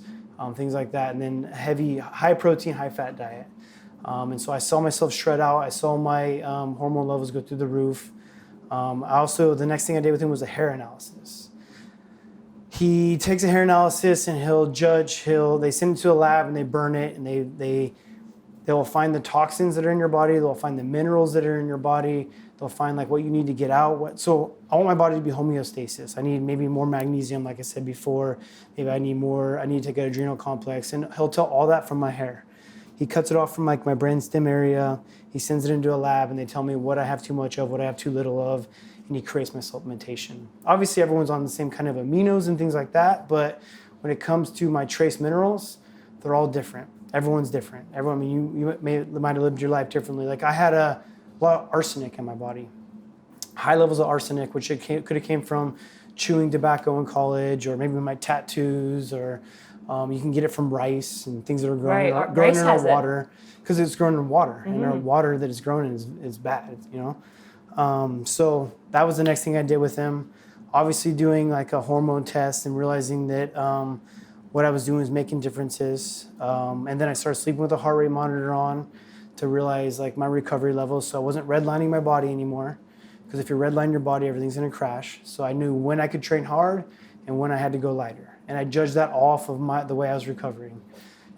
things like that, and then high protein, high fat diet. And so I saw myself shred out. I saw my hormone levels go through the roof. The next thing I did with him was a hair analysis. He takes a hair analysis and he'll judge. They send it to a lab and they burn it, and they will find the toxins that are in your body. They'll find the minerals that are in your body. They'll find like what you need to get out. So I want my body to be homeostasis. I need maybe more magnesium, like I said before. Maybe I need to take an adrenal complex, and he'll tell all that from my hair. He cuts it off from like my brainstem area. He sends it into a lab, and they tell me what I have too much of, what I have too little of, and he creates my supplementation. Obviously, everyone's on the same kind of aminos and things like that, but when it comes to my trace minerals, they're all different. Everyone's different. You might have lived your life differently. Like I had a lot of arsenic in my body, high levels of arsenic, which could have came from chewing tobacco in college, or maybe my tattoos, or you can get it from rice and things that are growing, growing in our water, because it's grown in water, and our water that is grown in is bad, you know. So that was the next thing I did with him. Obviously doing like a hormone test and realizing that what I was doing was making differences. And then I started sleeping with a heart rate monitor on to realize like my recovery levels. So I wasn't redlining my body anymore, because if you redline your body, everything's gonna crash. So I knew when I could train hard and when I had to go lighter. And I judged that off of the way I was recovering.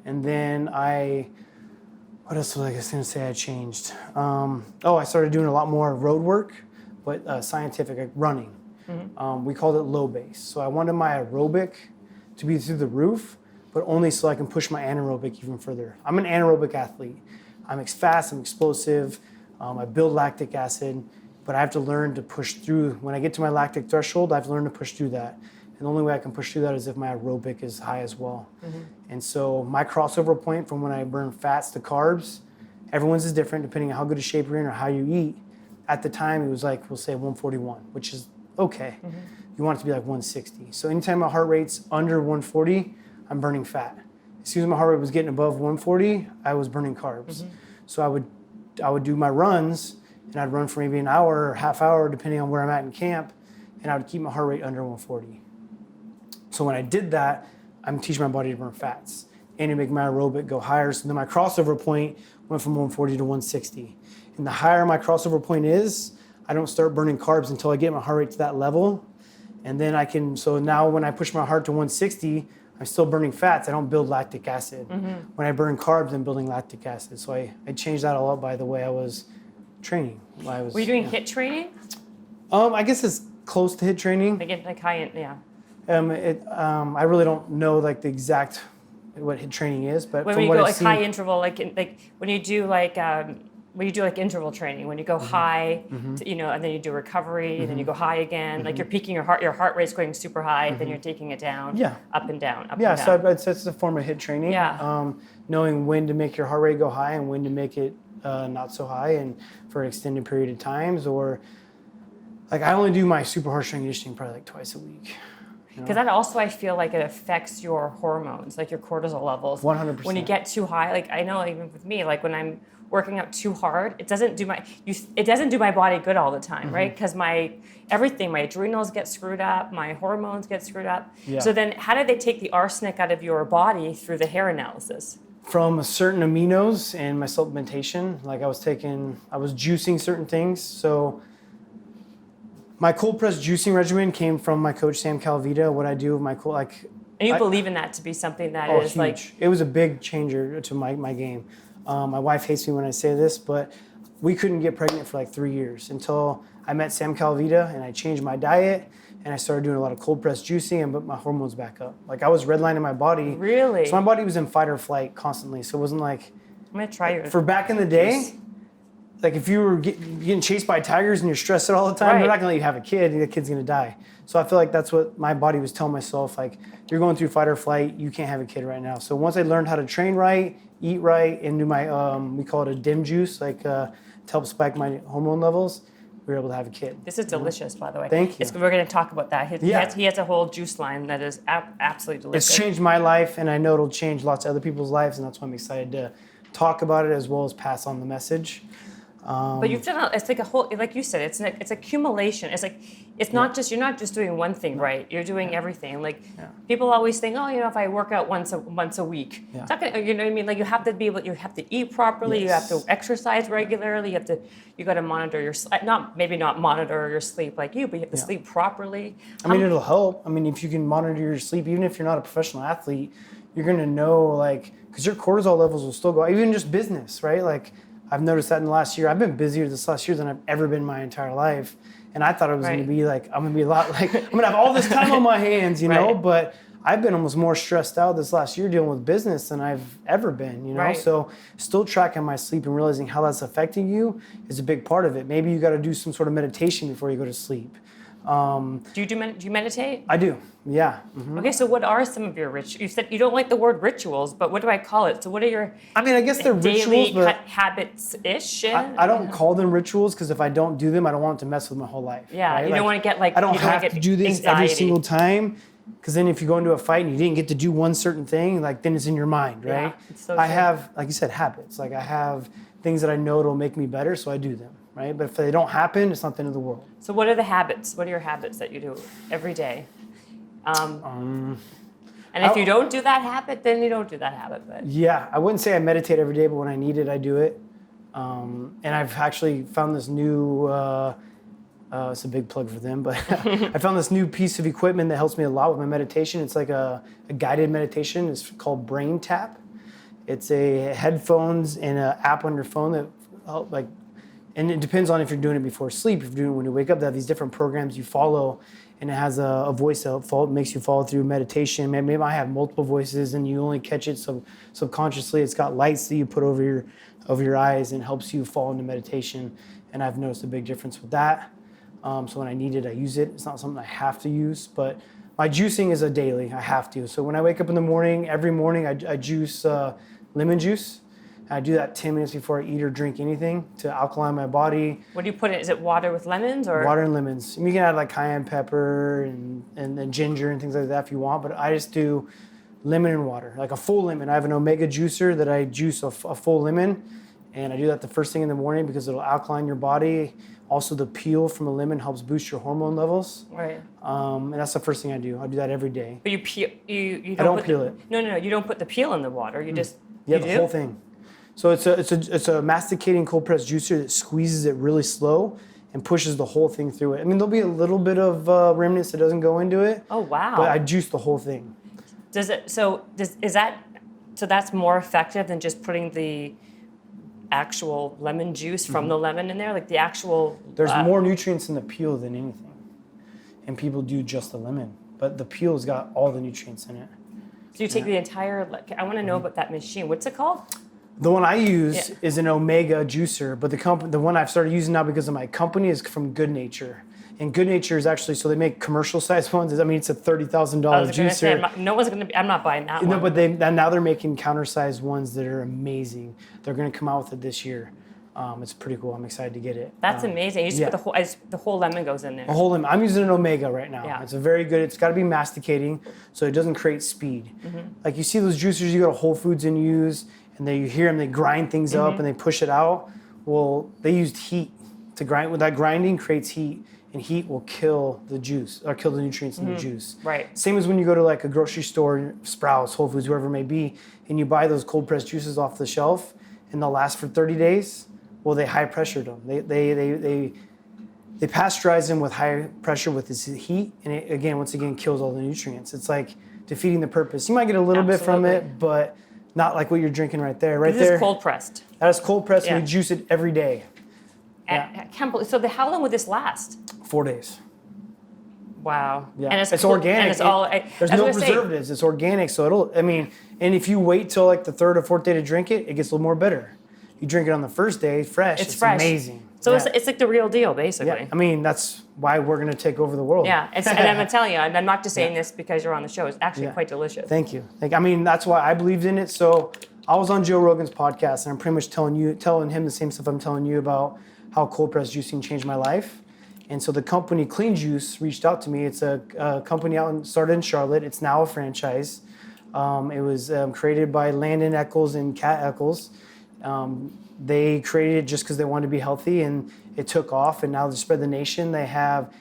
And then what else was I gonna say I changed? I started doing a lot more road work, but scientific, like running. We called it low base. So I wanted my aerobic to be through the roof, but only so I can push my anaerobic even further. I'm an anaerobic athlete. I'm fast, I'm explosive, I build lactic acid, but I have to learn to push through. When I get to my lactic threshold, I have to learn to push through that. And the only way I can push through that is if my aerobic is high as well. And so my crossover point from when I burn fats to carbs, everyone's is different depending on how good a shape you're in or how you eat. At the time, it was like, we'll say 141, which is okay. You want it to be like 160. So anytime my heart rate's under 140, I'm burning fat. As soon as my heart rate was getting above 140, I was burning carbs. So I would do my runs, and I'd run for maybe an hour or half hour, depending on where I'm at in camp, and I would keep my heart rate under 140. So when I did that, I'm teaching my body to burn fats and to make my aerobic go higher. So then my crossover point went from 140 to 160. And the higher my crossover point is, I don't start burning carbs until I get my heart rate to that level. And then so now when I push my heart to 160, I'm still burning fats. I don't build lactic acid. When I burn carbs, I'm building lactic acid. So I changed that all up by the way I was training. Were you doing HIIT training? I guess it's close to HIIT training. Like high end, yeah. I really don't know like the exact what HIIT training is, but when from you what go I've like seen, high interval, like when you do like interval training, when you go high, to, and then you do recovery, and then you go high again, like you're peaking your heart rate's going super high, then you're taking it down, up and down, up and down. So I'd say it's a form of HIIT training. Knowing when to make your heart rate go high and when to make it not so high, and for an extended period of times, or like I only do my super hard strength conditioning probably like twice a week. Because that also, I feel like it affects your hormones, like your cortisol levels. 100%. When you get too high, like I know even with me, like when I'm working out too hard, it doesn't do my body good all the time, right? Because my adrenals get screwed up, my hormones get screwed up. So then how did they take the arsenic out of your body through the hair analysis? From certain aminos and my supplementation, like I was juicing certain things. So my cold press juicing regimen came from my coach, Sam Calvita. What I do with my and you believe in that to be something that is huge. like... It was a big changer to my game. My wife hates me when I say this, but we couldn't get pregnant for like 3 years until I met Sam Calvita, and I changed my diet, and I started doing a lot of cold press juicing and put my hormones back up. Like I was redlining my body. Really? So my body was in fight or flight constantly. So it wasn't like... I'm going to try yours. For back in the day, like if you were getting chased by tigers and you're stressed out all the time, they're not gonna let you have a kid, the kid's gonna die. So I feel like that's what my body was telling myself, like you're going through fight or flight, you can't have a kid right now. So once I learned how to train right, eat right, and do my, we call it a dim juice, like to help spike my hormone levels, we were able to have a kid. This is delicious, by the way. Thank you. We're gonna talk about that. He has a whole juice line that is absolutely delicious. It's changed my life, and I know it'll change lots of other people's lives, and that's why I'm excited to talk about it as well as pass on the message. But you've done it's like a whole, like you said, it's accumulation. It's like you're not just doing one thing right. You're doing everything. Like people always think, if I work out once a week, it's not gonna, you know what I mean? Like you have to eat properly. You have to exercise regularly. You got to monitor your not monitor your sleep like you, but you have to sleep properly. I mean, it'll help. I mean, if you can monitor your sleep, even if you're not a professional athlete, you're gonna know because your cortisol levels will still go. Even just business, right? Like. I've noticed that in the last year. I've been busier this last year than I've ever been my entire life. And I thought it was going to be like, I'm going to be a lot like, I'm going to have all this time on my hands, you know? But I've been almost more stressed out this last year dealing with business than I've ever been, you know? So still tracking my sleep and realizing how that's affecting you is a big part of it. Maybe you got to do some sort of meditation before you go to sleep. Do you meditate? I do. Yeah. Mm-hmm. Okay, so what are some of your rituals? You said you don't like the word rituals, but what do I call it? So what are your I mean, I guess they're daily rituals, but habits-ish? I don't call them rituals because if I don't do them, I don't want it to mess with my whole life. Yeah, right? you don't want to get like I don't you wanna have to do this anxiety. every single time because then if you go into a fight and you didn't get to do one certain thing, like then it's in your mind, right? Yeah, it's so I true. have, like you said, habits. Like I have things that I know it'll make me better, so I do them, right? But if they don't happen, it's not the end of the world. So what are the habits? What are your habits that you do every day? And if you don't do that habit, then you don't do that habit. But Yeah, I wouldn't say I meditate every day, but when I need it, I do it. And I've actually found this new, it's a big plug for them, but I found this new piece of equipment that helps me a lot with my meditation. It's like a guided meditation. It's called Brain Tap. It's a headphones and an app on your phone that help, like, and it depends on if you're doing it before sleep. If you're doing it when you wake up, they have these different programs you follow, and it has a voice that makes you follow through meditation. Maybe I have multiple voices, and you only catch it subconsciously. It's got lights that you put over your eyes and helps you fall into meditation. And I've noticed a big difference with that. So when I need it, I use it. It's not something I have to use, but my juicing is a daily. I have to. So when I wake up in the morning, every morning I juice lemon juice. I do that 10 minutes before I eat or drink anything to alkaline my body. what do you put in? Is it water with lemons or Water and lemons. And you can add like cayenne pepper and ginger and things like that if you want, but I just do lemon and water, like a full lemon. I have an omega juicer that I juice a full lemon, and I do that the first thing in the morning because it'll alkaline your body. Also, the peel from a lemon helps boost your hormone levels. right? And that's the first thing I do. I do that every day. But you peel you I don't put peel the, it. No, you don't put the peel in the water. You just Yeah, you the do? whole thing. So it's a masticating cold press juicer that squeezes it really slow and pushes the whole thing through it. I mean, there'll be a little bit of remnants that doesn't go into it. Oh wow! But I juice the whole thing. So that's more effective than just putting the actual lemon juice from the lemon in there, like the actual. There's more nutrients in the peel than anything, and people do just the lemon, but the peel's got all the nutrients in it. So you take the entire. I want to know about that machine. What's it called? The one I use is an Omega juicer, but the one I've started using now because of my company is from Good Nature. And Good Nature is actually, so they make commercial size ones. I mean, it's a $30,000 juicer. Say, I'm not buying that one. No, but now they're making counter-sized ones that are amazing. They're going to come out with it this year. It's pretty cool. I'm excited to get it. That's amazing. You just put the whole lemon goes in there. A whole lemon. I'm using an Omega right now. Yeah. It's a very good. It's got to be masticating, so it doesn't create speed. Like you see those juicers you go to Whole Foods and use, and then you hear them. They grind things up and they push it out. Well, they used heat to grind. With that grinding creates heat, and heat will kill the juice or kill the nutrients in the juice. Right. Same as when you go to like a grocery store, Sprouts, Whole Foods, whoever it may be, and you buy those cold pressed juices off the shelf, and they'll last for 30 days. Well, they high pressured them. They pasteurize them with high pressure with this heat, and it once again kills all the nutrients. It's like defeating the purpose. You might get a little bit from it, but not like what you're drinking right there. Right This there. is cold pressed. That is cold pressed, and Yeah. we juice it every day. I can't believe. So how long would this last? 4 days. Wow. Yeah. And It's organic. And it's all. There's no preservatives. It's organic, so and if you wait till like the third or fourth day to drink it, it gets a little more bitter. You drink it on the first day, fresh. It's fresh. Amazing. So Yeah. it's like the real deal, basically. Yeah. I mean, that's why we're gonna take over the world. Yeah, and I'm telling you, I'm not just saying this because you're on the show. It's actually quite delicious. Thank you. I mean, that's why I believed in it. So I was on Joe Rogan's podcast, and I'm pretty much telling him the same stuff I'm telling you about how cold press juicing changed my life. And so the company Clean Juice reached out to me. It's a company started in Charlotte. It's now a franchise. It was created by Landon Eccles and Kat Eccles. They created it just because they wanted to be healthy, and it took off, and now they spread the nation. They have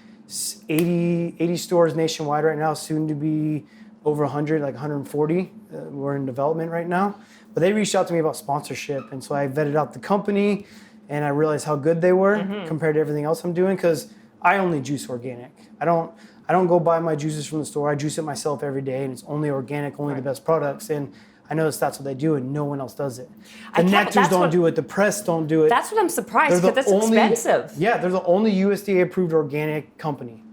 80 stores nationwide right now, soon to be over 100, like 140. We're in development right now. But they reached out to me about sponsorship, and so I vetted out the company, and I realized how good they were compared to everything else I'm doing, because I only juice organic. I don't go buy my juices from the store. I juice it myself every day, and it's only organic, only the best products. And I noticed that's what they do, and no one else does it. The nectars don't do it. The press don't do it. That's what I'm surprised, because that's expensive. Yeah, they're the only USDA-approved organic company.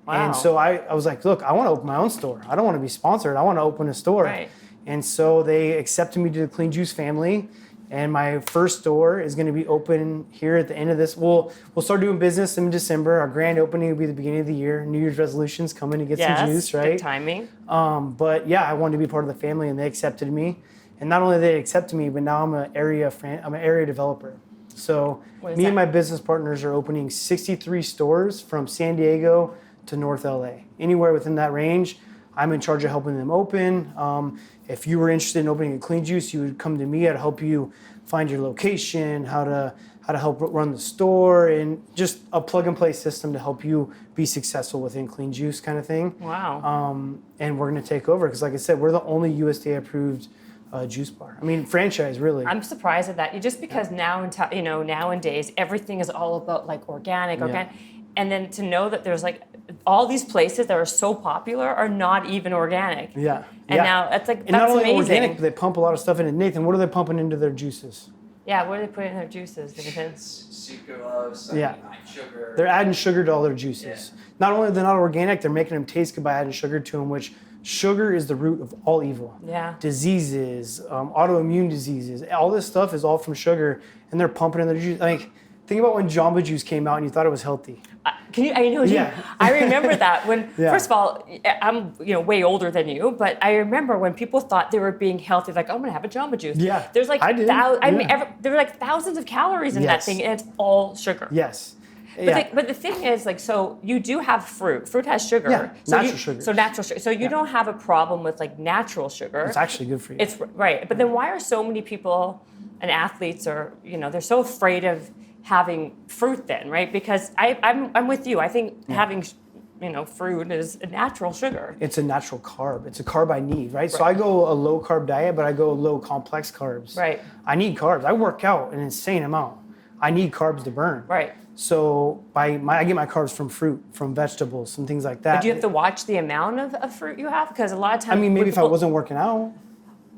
Wow. And so I was like, look, I want to open my own store. I don't want to be sponsored. I want to open a store. Right. And so they accepted me to the Clean Juice family. And my first store is going to be open here at the end of this. We'll start doing business in December. Our grand opening will be the beginning of the year. New Year's resolutions, coming to get some juice, right? Good timing. But yeah, I wanted to be part of the family, and they accepted me. And not only they accepted me, but now I'm an area developer. So me and my business partners are opening 63 stores from San Diego to North LA. Anywhere within that range, I'm in charge of helping them open. If you were interested in opening a Clean Juice, you would come to me. I'd help you find your location, how to help run the store, and just a plug and play system to help you be successful within Clean Juice kind of thing. Wow. And we're going to take over because, like I said, we're the only USDA approved juice bar. I mean, franchise really. I'm surprised at that. Just because nowadays everything is all about like organic, and then to know that there's like all these places that are so popular are not even organic. Yeah. And now it's like, and not only amazing. Organic, but they pump a lot of stuff into. Nathan, what are they pumping into their juices? Yeah, what are they putting in their juices? Sucralose, sugar. They're adding sugar to all their juices. Yeah. Not only are they not organic, they're making them taste good by adding sugar to them, which sugar is the root of all evil. Yeah. Diseases, autoimmune diseases, all this stuff is all from sugar, and they're pumping in their juice. Like, think about when Jamba Juice came out and you thought it was healthy. I remember that when, first of all, I'm way older than you, but I remember when people thought they were being healthy, like, oh, I'm gonna have a Jamba Juice. Yeah, there's like, I did. there were like thousands of calories in that thing, and it's all sugar. Yes. But the thing is, like, so you do have fruit. Fruit has sugar. Yeah, natural sugar. So natural sugar. So you don't have a problem with like natural sugar. It's actually good for you. It's right. But then why are so many people and athletes they're so afraid of having fruit then, right? Because I'm with you. I think having fruit is a natural sugar. It's a natural carb. It's a carb I need, right? So I go a low carb diet, but I go low complex carbs. Right. I need carbs. I work out an insane amount. I need carbs to burn. Right. So I get my carbs from fruit, from vegetables, some things like that. But do you have to watch the amount of fruit you have? Because a lot of times, I mean, maybe if I wasn't working out.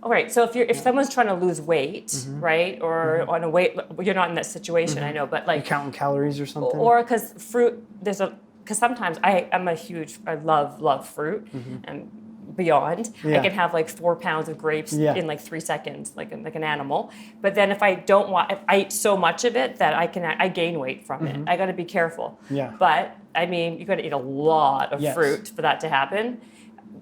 All right. So if someone's trying to lose weight, right, or on a weight, you're not in that situation, I know, but like you're counting calories or something. Or because fruit, because sometimes I love fruit and beyond. I can have like 4 pounds of grapes in like 3 seconds, like an animal. But then if I eat so much of it that I gain weight from it. I got to be careful. Yeah. But I mean, you got to eat a lot of fruit for that to happen.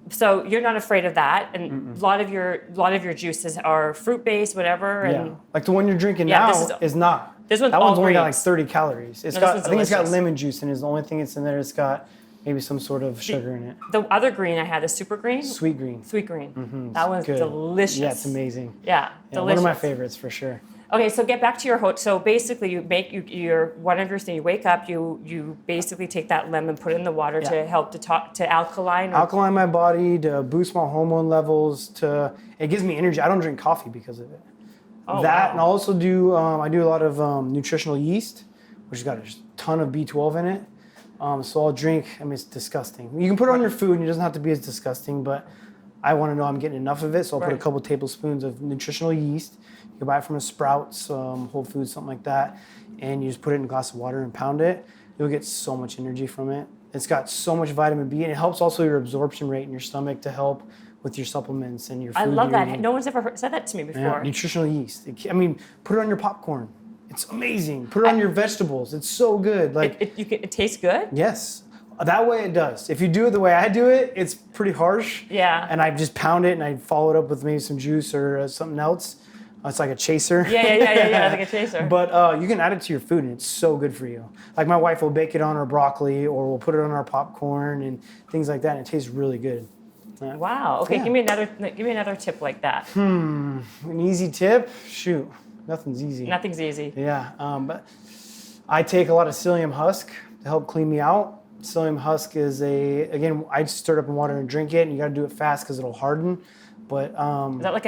So you're not afraid of that, and a lot of your juices are fruit based, whatever. And like the one you're drinking now is not. This one's that one's all only got greens. like 30 calories. I think it's got lemon juice in it. Is the only thing it's in there. It's got maybe some sort of sugar in it. The other green I had is super green. Sweet green. Sweet green. That one's good. Delicious. Yeah, it's amazing. Yeah, delicious. One of my favorites for sure. Okay, so get back to your host. So basically, you make your one of your things. You wake up, you basically take that lemon, put it in the water to help to alkaline. Alkaline my body, to boost my hormone levels. It gives me energy. I don't drink coffee because of it. Oh, that wow. and I also do a lot of nutritional yeast, which has got a ton of B12 in it. So I'll drink. I mean, it's disgusting. You can put it on your food, and it doesn't have to be as disgusting. But I want to know I'm getting enough of it, so I'll put a couple tablespoons of nutritional yeast. You can buy it from a Sprouts, Whole Foods, something like that, and you just put it in a glass of water and pound it. You'll get so much energy from it. It's got so much vitamin B, and it helps also your absorption rate in your stomach to help with your supplements and your food. I love that. No one's ever said that to me before. Yeah, nutritional yeast. Put it on your popcorn. It's amazing. Put it on your vegetables. It's so good. Like it tastes good? Yes. That way it does. If you do it the way I do it, it's pretty harsh. Yeah. And I just pound it and I follow it up with maybe some juice or something else. It's like a chaser. Yeah, like a chaser. But you can add it to your food and it's so good for you. Like my wife will bake it on our broccoli or we'll put it on our popcorn and things like that, and it tastes really good. Wow. Okay, give me another tip like that. An easy tip? Shoot, nothing's easy. Nothing's easy. Yeah, but I take a lot of psyllium husk to help clean me out. Psyllium husk is I just stir it up in water and drink it, and you got to do it fast because it'll harden. But is that like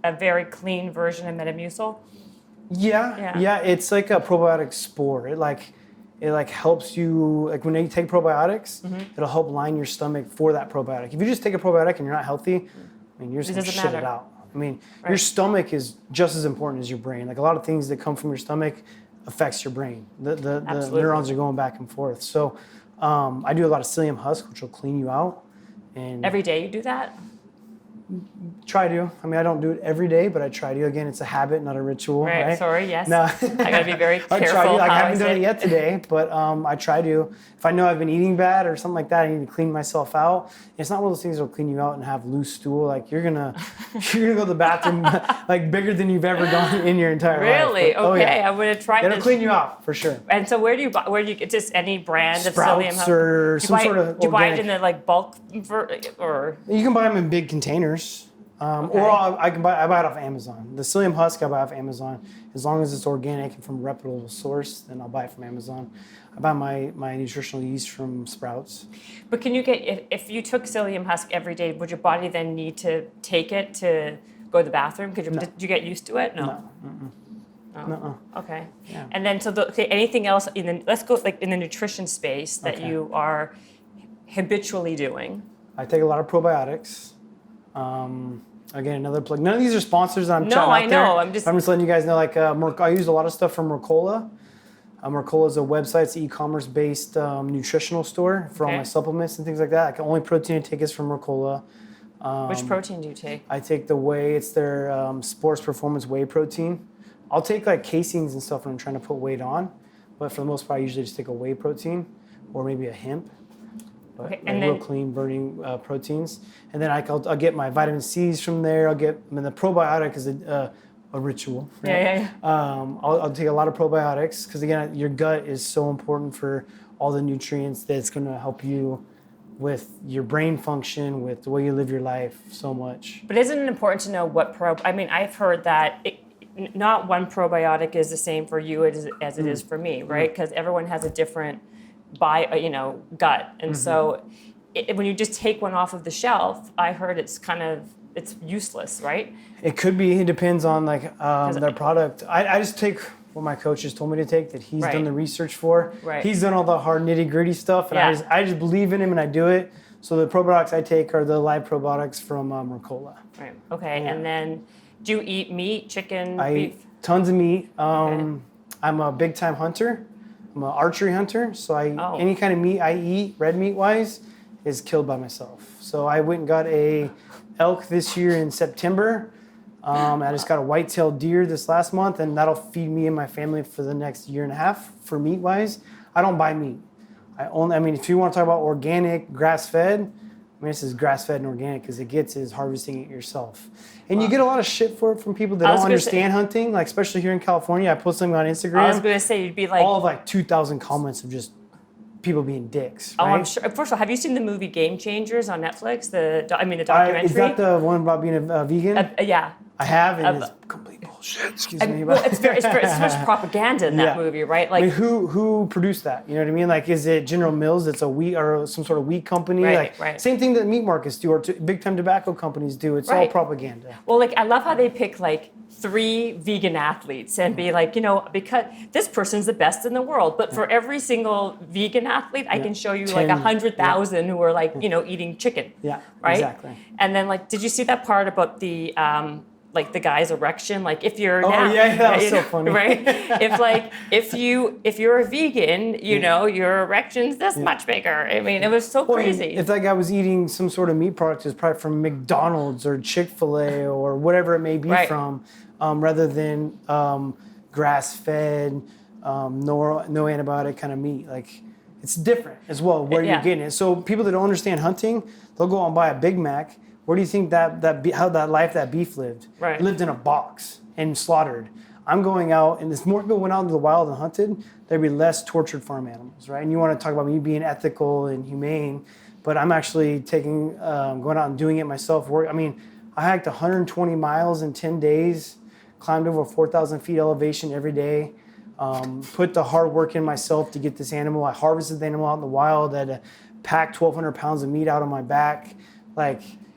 a very clean version of Metamucil? Yeah. It's like a probiotic spore. It helps you, like when you take probiotics, it'll help line your stomach for that probiotic. If you just take a probiotic and you're not healthy, I mean, you're just gonna shit it out. I mean, your stomach is just as important as your brain. Like a lot of things that come from your stomach affects your brain. The neurons are going back and forth. So I do a lot of psyllium husk, which will clean you out. And every day you do that? Try to. I mean, I don't do it every day, but I try to. Again, it's a habit, not a ritual. Right. Sorry. Yes. No. I gotta be very careful. I try to. Like, I haven't done say it yet today, but I try to. If I know I've been eating bad or something like that, I need to clean myself out. It's not one of those things that'll clean you out and have loose stool. Like you're gonna go to the bathroom like bigger than you've ever gone in your entire life. Really? But, Okay. I'm gonna try. It'll clean you out for sure. And so where do you get just any brand of psyllium Sprouts husk? or some sort of. Do you buy it organic- in the like bulk or? You can buy them in big containers. Or I buy it off Amazon. The psyllium husk I buy off Amazon. As long as it's organic and from a reputable source, then I'll buy it from Amazon. I buy my nutritional yeast from Sprouts. But can you get, if you took psyllium husk every day, would your body then need to take it to go to the bathroom? Did you get used to it? No. No. Okay. Yeah. And then anything else let's go like in the nutrition space that you are habitually doing. I take a lot of probiotics. Again, another plug. None of these are sponsors that I'm chatting out I know. there. I'm just letting you guys know. Like I use a lot of stuff from Mercola. Mercola is a website. It's an e-commerce-based nutritional store for all my supplements and things like that. Like, the only protein I take is from Mercola. Which protein do you take? I take the whey. It's their sports performance whey protein. I'll take like casings and stuff when I'm trying to put weight on, but for the most part, I usually just take a whey protein or maybe a hemp. But and real clean burning proteins. And then I'll get my vitamin C's from there. The probiotic is a ritual. Right? Yeah. I'll take a lot of probiotics because, again, your gut is so important for all the nutrients that's going to help you with your brain function, with the way you live your life so much. But isn't it important to know what I've heard that not one probiotic is the same for you as it is for me, right? Because everyone has a different gut. And so when you just take one off of the shelf, I heard it's useless, right? It could be. It depends on their product. I just take what my coaches told me to take that he's done the research for. Right. He's done all the hard nitty gritty stuff, and I just believe in him and I do it. So the probiotics I take are the live probiotics from Mercola. Right. Okay. Yeah. And then do you eat meat, chicken, I beef? eat tons of meat. I'm a big time hunter. I'm an archery hunter, so any kind of meat I eat, red meat wise, is killed by myself. So I went and got a elk this year in September. I just got a white-tailed deer this last month, and that'll feed me and my family for the next year and a half for meat wise. I don't buy meat. If you want to talk about organic, grass-fed, this is grass-fed and organic because is harvesting it yourself. And you get a lot of shit for it from people that don't understand hunting, like especially here in California. I post something on Instagram. I was going to say, you'd be like... all of 2,000 comments of just people being dicks, right? Oh, I'm sure. First of all, have you seen the movie Game Changers on Netflix? The documentary? Is that the one about being a vegan? Yeah. I have, and it's complete bullshit. Excuse me. Well, it's so much propaganda in that movie, right? Like, who produced that? You know what I mean? Like, is it General Mills? It's a wheat or some sort of wheat company. Right. Same thing that meat markets do, or big time tobacco companies do. It's all propaganda. Well, I love how they pick 3 vegan athletes and be like, because this person's the best in the world. But for every single vegan athlete, I can show you 100,000 who are eating chicken. Yeah. Right. Exactly. And then did you see that part about the the guy's erection? If you're that was so funny, right? if you're a vegan, your erection's this much bigger. I mean, it was so crazy. If that guy was eating some sort of meat product, it's probably from McDonald's or Chick-fil-A or whatever it may be from, rather than grass-fed, no antibiotic kind of meat. It's different as well where you're getting it. So people that don't understand hunting, they'll go out and buy a Big Mac. Where do you think how that life that beef lived? Right. It lived in a box and slaughtered. I'm going out, and if more people went out into the wild and hunted, there'd be less tortured farm animals, right? And you want to talk about me being ethical and humane, but I'm actually going out and doing it myself. I hiked 120 miles in 10 days, climbed over 4,000 feet elevation every day, put the hard work in myself to get this animal. I harvested the animal out in the wild. I had to pack 1,200 pounds of meat out on my back.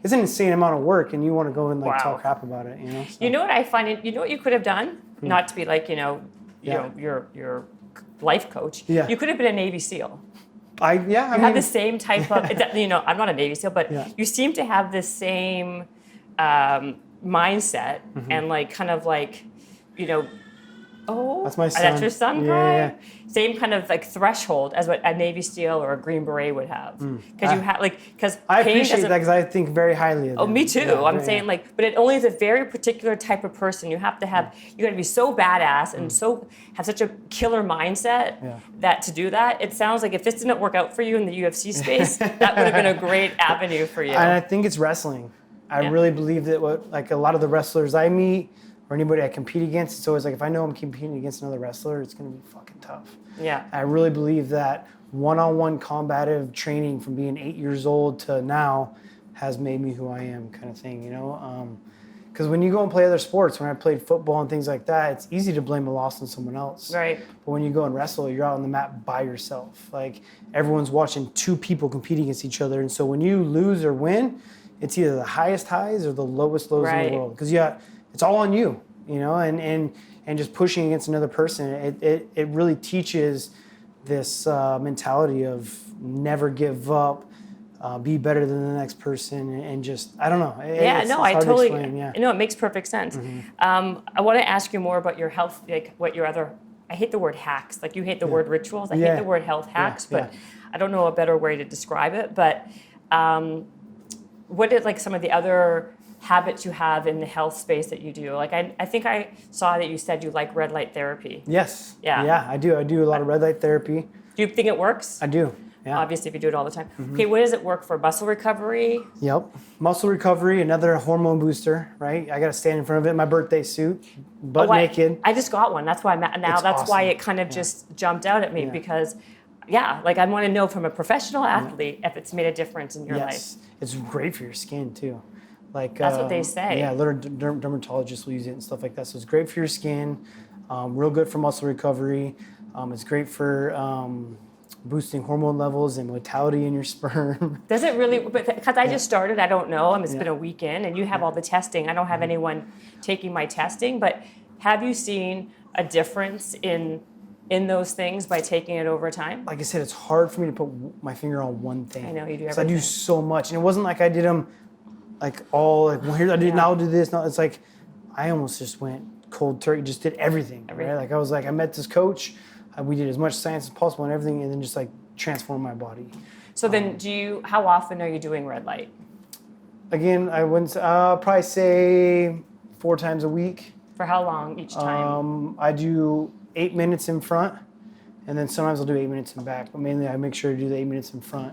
It's an insane amount of work, and you want to go and talk crap about it, So. You know what I find? You know what you could have done? Not to be your life coach. Yeah. You could have been a Navy SEAL. You have the same type of. I'm not a Navy SEAL, but you seem to have the same mindset and Oh, that's my son. That's your son, Yeah. Same kind of like threshold as what a Navy SEAL or a Green Beret would have. Because you have because I appreciate that because I think very highly of them. Oh, me too. Yeah, I'm saying but it only is a very particular type of person. You have to have, you got to be so badass and have such a killer mindset that to do that, it sounds like if this didn't work out for you in the UFC space, that would have been a great avenue for you. And I think it's wrestling. I really believe that a lot of the wrestlers I meet or anybody I compete against, it's always like if I know I'm competing against another wrestler, it's going to be fucking tough. Yeah. I really believe that one-on-one combative training from being 8 years old to now has made me who I am, kind of thing, you know? Because when you go and play other sports, when I played football and things like that, it's easy to blame a loss on someone else. Right. But when you go and wrestle, you're out on the mat by yourself. Like everyone's watching two people compete against each other. And so when you lose or win, it's either the highest highs or the lowest lows in the world. Because it's all on you, you know, and just pushing against another person, it really teaches this mentality of never give up, be better than the next person, and just, I don't know. I totally, it makes perfect sense. I want to ask you more about your health, like what your other, I hate the word hacks, like you hate the word rituals, I hate the word health hacks, but I don't know a better way to describe it, but what are like some of the other habits you have in the health space that you do? Like I think I saw that you said you like red light therapy. Yes. Yeah. Yeah, I do. I do a lot of red light therapy. Do you think it works? I do. Yeah. Obviously, if you do it all the time. Okay, what does it work for? Muscle recovery? Yep. Muscle recovery, another hormone booster, right? I got to stand in front of it in my birthday suit, butt naked. I just got one. That's why that's why it kind of just jumped out at me because, like I want to know from a professional athlete if it's made a difference in your life. It's great for your skin too. Like that's what they say. Yeah, little dermatologists will use it and stuff like that. So it's great for your skin, real good for muscle recovery. It's great for boosting hormone levels and motility in your sperm. Does it really? Because I just started, I don't know. It's been a weekend, and you have all the testing. I don't have anyone taking my testing, but have you seen a difference in those things by taking it over time? Like I said, it's hard for me to put my finger on one thing. I know you do everything. So I do so much, and it wasn't like I did them like all like well, here I did now I'll do this. No, it's like I almost just went cold turkey, just did everything. Right? Like I was like I met this coach. We did as much science as possible and everything, and then just like transform my body. So then, how often are you doing red light? Again, I wouldn't probably say 4 times a week. For how long each time? I do 8 minutes in front, and then sometimes I'll do 8 minutes in back. But mainly, I make sure to do the 8 minutes in front.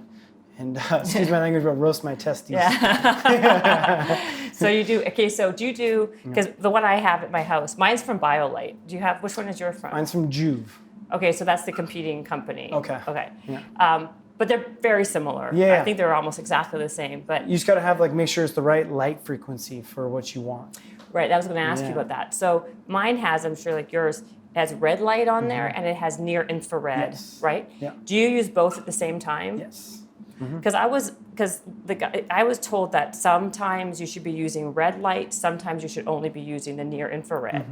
And excuse my language, but roast my testes. Yeah. So you do. Okay. So do you do? Because the one I have at my house, mine's from BioLite. Do you have? Which one is yours from? Mine's from Juve. Okay, so that's the competing company. Okay. Yeah. But they're very similar. Yeah. I think they're almost exactly the same. But you just got to have make sure it's the right light frequency for what you want. Right. I was going to ask you about that. So mine has, I'm sure like yours, has red light on there and it has near infrared. Right. Yeah. Do you use both at the same time? Yes. Because I was told that sometimes you should be using red light, sometimes you should only be using the near infrared.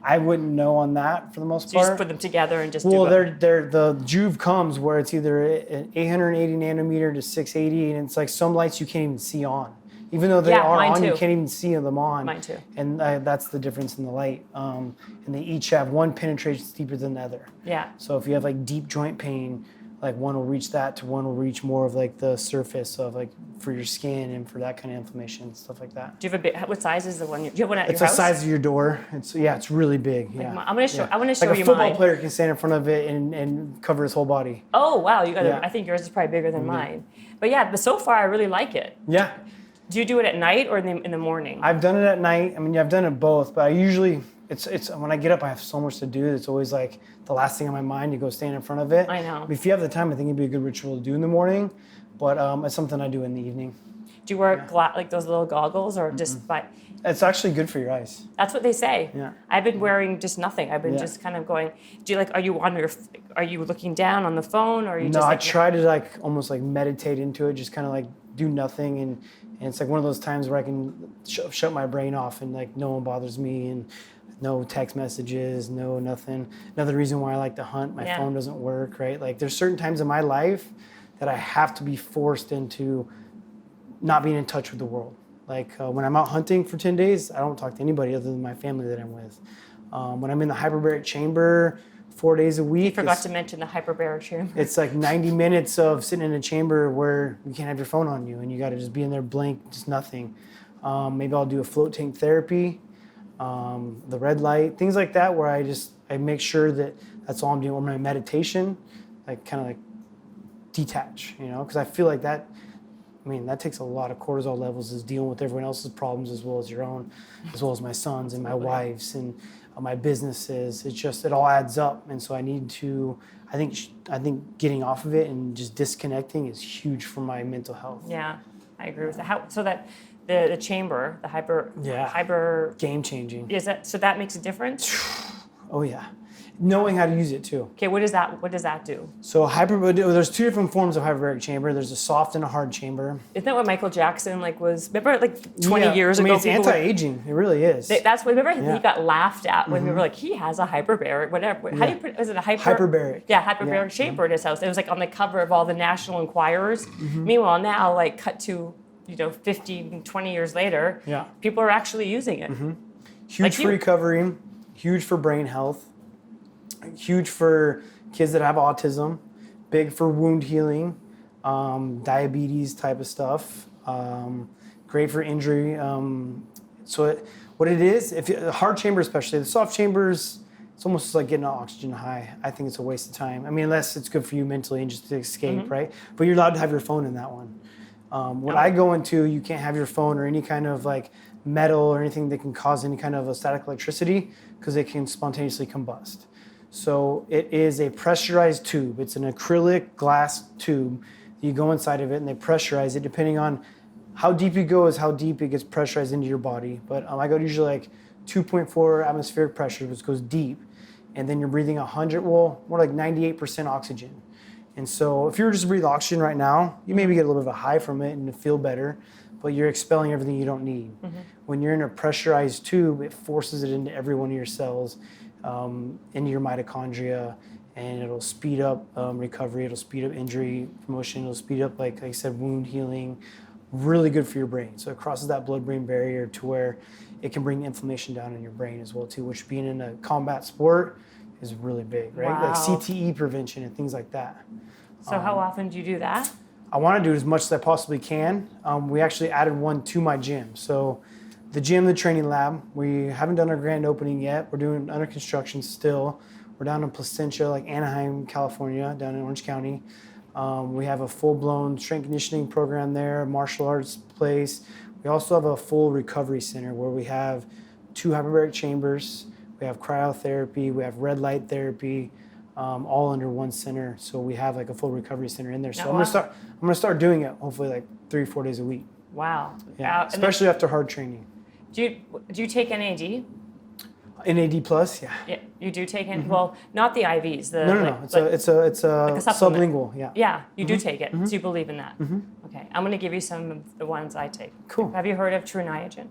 I wouldn't know on that for the most So part. you just put them together and just do it. The Juve comes where it's either an 880 nanometer to 680, and it's like some lights you can't even see on. Even though they are on, you can't even see them on. Mine too. And that's the difference in the light. And they each have one penetration deeper than the other. Yeah. So if you have like deep joint pain, like one will reach that to one will reach more of like the surface of like for your skin and for that kind of inflammation, stuff like that. Do you have what size is the one? Do you have one at It's your house? the size of your door. It's really big. Yeah. I'm gonna show. I want to show like you a football mine. player can stand in front of it and cover his whole body. Oh wow, you got. I think yours is probably bigger than mine. But so far I really like it. Yeah. Do you do it at night or in the morning? I've done it at night. I mean, I've done it both, but I usually it's when I get up, I have so much to do. It's always like the last thing on my mind to go stand in front of it. I know. If you have the time, I think it'd be a good ritual to do in the morning, but it's something I do in the evening. Do you wear like those little goggles or just by? It's actually good for your eyes. That's what they say. Yeah. I've been wearing just nothing. I've been just kind of going. Do you are you looking down on the phone or are you just? No, I try to almost meditate into it, just kind of do nothing, and it's like one of those times where I can shut my brain off and no one bothers me and no text messages, no nothing. Another reason why I like to hunt, my phone doesn't work, right? Like there's certain times in my life that I have to be forced into not being in touch with the world. Like when I'm out hunting for 10 days, I don't talk to anybody other than my family that I'm with. When I'm in the hyperbaric chamber 4 days a week. You forgot to mention the hyperbaric chamber. It's like 90 minutes of sitting in a chamber where you can't have your phone on you and you got to just be in there blank, just nothing. Maybe I'll do a float tank therapy, the red light, things like that, where I make sure that that's all I'm doing. Or my meditation, like kind of like detach, because I feel like that takes a lot of cortisol levels, is dealing with everyone else's problems as well as your own, as well as my son's and my wife's and my businesses. It all adds up. And so I need to, I think getting off of it and just disconnecting is huge for my mental health. Yeah, I agree with that. So that the chamber, the hyper game changing. Is that, so that makes a difference? Oh yeah. Knowing how to use it too. Okay, what does that do? So there's two different forms of hyperbaric chamber. There's a soft and a hard chamber. Isn't that what Michael Jackson was? Remember 20 years ago? It's anti-aging. It really is. That's what. Remember he got laughed at when we were like, he has a hyperbaric, whatever. How do you put? Is it a hyperbaric? Yeah, hyperbaric chamber in his house. It was like on the cover of all the National Enquirers. Meanwhile, now like cut to 15, 20 years later, people are actually using it. Huge for recovery. Huge for brain health. Huge for kids that have autism, big for wound healing, diabetes type of stuff, great for injury. What it is, the hard chamber especially, the soft chambers, it's almost like getting an oxygen high. I think it's a waste of time. Unless it's good for you mentally and just to escape, right? But you're allowed to have your phone in that one. I go into, you can't have your phone or any kind of like metal or anything that can cause any kind of a static electricity because it can spontaneously combust. So it is a pressurized tube. It's an acrylic glass tube. You go inside of it and they pressurize it. Depending on how deep you go is how deep it gets pressurized into your body. But I go to usually like 2.4 atmospheric pressure, which goes deep. And then you're breathing more like 98% oxygen. And so if you were just to breathe oxygen right now, you maybe get a little bit of a high from it and feel better, but you're expelling everything you don't need. When you're in a pressurized tube, it forces it into every one of your cells. Into your mitochondria, and it'll speed up recovery, it'll speed up injury promotion, it'll speed up, like I said, wound healing. Really good for your brain. So it crosses that blood-brain barrier to where it can bring inflammation down in your brain as well too, which being in a combat sport is really big, right? Wow. Like CTE prevention and things like that. So how often do you do that? I want to do it as much as I possibly can. We actually added one to my gym. So the gym, the training lab, we haven't done our grand opening yet. We're doing under construction still. We're down in Placentia, like Anaheim, California, down in Orange County. We have a full-blown strength conditioning program there, martial arts place. We also have a full recovery center where we have 2 hyperbaric chambers. We have cryotherapy. We have red light therapy, all under one center. So we have like a full recovery center in there. So I'm gonna start doing it hopefully like 3-4 days a week. Wow. Yeah, especially after hard training. Do you take NAD? NAD plus, yeah. Yeah, you do take it. Well, not the IVs. No. It's a sublingual. Yeah. Yeah, you do take it. So you believe in that. Okay, I'm going to give you some of the ones I take. Cool. Have you heard of True Niagen?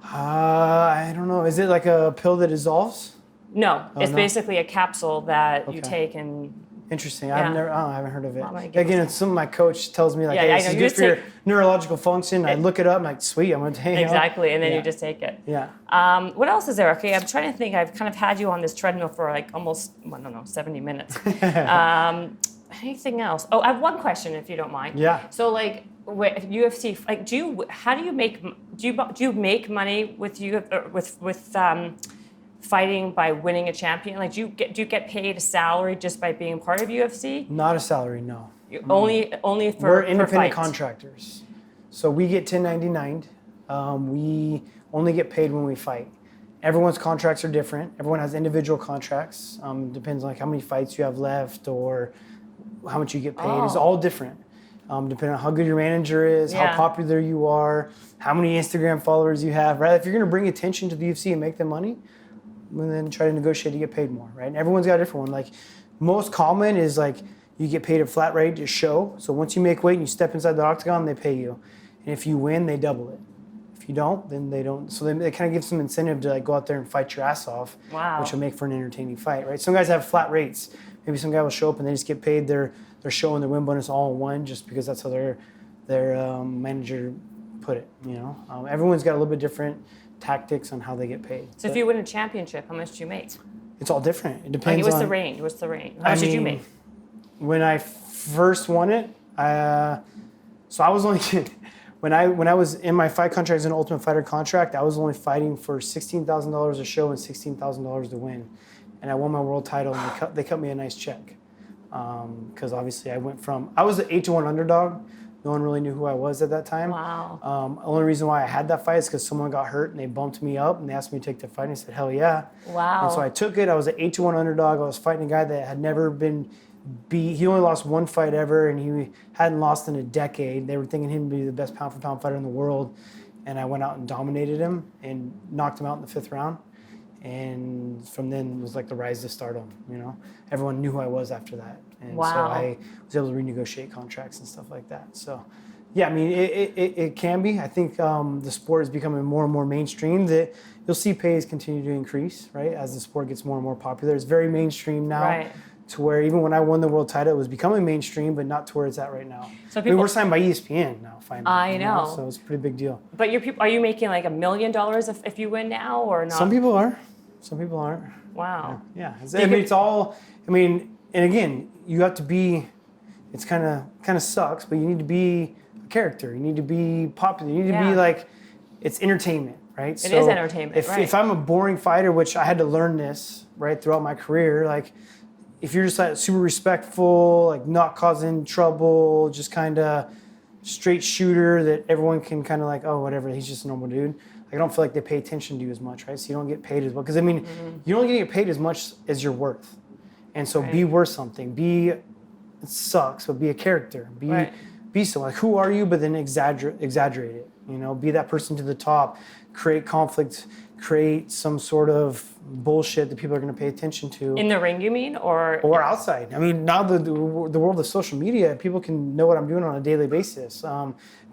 I don't know. Is it like a pill that dissolves? No, it's basically a capsule that you take and. Interesting. Yeah. I haven't heard of it. Again, it's something my coach tells me, like, Yeah, hey, I this know. is You good just for your neurological function. I look it up, I'm like, sweet, I'm going to take it. Exactly, and then you just take it. Yeah. What else is there? Okay, I'm trying to think. I've kind of had you on this treadmill for like almost, 70 minutes. Anything else? Oh, I have one question, if you don't mind. Yeah. So, like, with UFC, like, do you make money with fighting by winning a champion? Like, do you get paid a salary just by being part of UFC? Not a salary, no. Only for We're independent fights. contractors. So we get 1099. We only get paid when we fight. Everyone's contracts are different. Everyone has individual contracts. Depends on like how many fights you have left or how much you get paid. It's all different. Depending on how good your manager is, how popular you are, how many Instagram followers you have, right? If you're going to bring attention to the UFC and make them money, and then try to negotiate to get paid more, right? And everyone's got a different one. Like most common is like you get paid a flat rate to show. So once you make weight and you step inside the octagon, they pay you. And if you win, they double it. If you don't, then they don't. So they kind of give some incentive to like go out there and fight your ass off, which will make for an entertaining fight, right? Some guys have flat rates. Maybe some guy will show up and they just get paid their show and their win bonus all in one, just because that's how their manager put it. Everyone's got a little bit different tactics on how they get paid. So if you win a championship, how much do you make? It's all different. It depends. What's the range? What's the range? How much did you make? When I first won it, so I was only when I was in my fight contract as an Ultimate Fighter contract, I was only fighting for $16,000 a show and $16,000 to win, and I won my world title, and they cut me a nice check, because obviously I was an 8-1 underdog. No one really knew who I was at that time. Wow. Only reason why I had that fight is because someone got hurt and they bumped me up and they asked me to take the fight, and I said, hell yeah. Wow. And so I took it. I was an 8-1 underdog. I was fighting a guy that had never been beat. He only lost one fight ever, and he hadn't lost in a decade. They were thinking him to be the best pound-for-pound fighter in the world, and I went out and dominated him and knocked him out in the 5th round. And from then it was like the rise to stardom, Everyone knew who I was after that. And so I was able to renegotiate contracts and stuff like that. So, yeah, I mean, it can be. I think the sport is becoming more and more mainstream. That you'll see pays continue to increase, right, as the sport gets more and more popular. It's very mainstream now. Right. To where even when I won the world title, it was becoming mainstream, but not to where it's at right now. So people, we're signed by ESPN now, finally. I know. So it's a pretty big deal. But are you making like $1 million if you win now or not? Some people are. Some people aren't. Wow. Yeah. It's all. And again, you have to be. It's kind of sucks, but you need to be a character. You need to be popular. You need to be like. It's entertainment, right? It is entertainment. If I'm a boring fighter, which I had to learn this right throughout my career, like. If you're just like super respectful, like not causing trouble, just kind of straight shooter that everyone can kind of like, oh, whatever, he's just a normal dude. Like, I don't feel like they pay attention to you as much, right? So you don't get paid as well. Because, you don't get paid as much as you're worth. And so be worth something. It sucks, but be a character. Be someone. Like, who are you? But then exaggerate it. Be that person to the top. Create conflict. Create some sort of bullshit that people are going to pay attention to. In the ring, you mean? Or outside. Now the world of social media, people can know what I'm doing on a daily basis.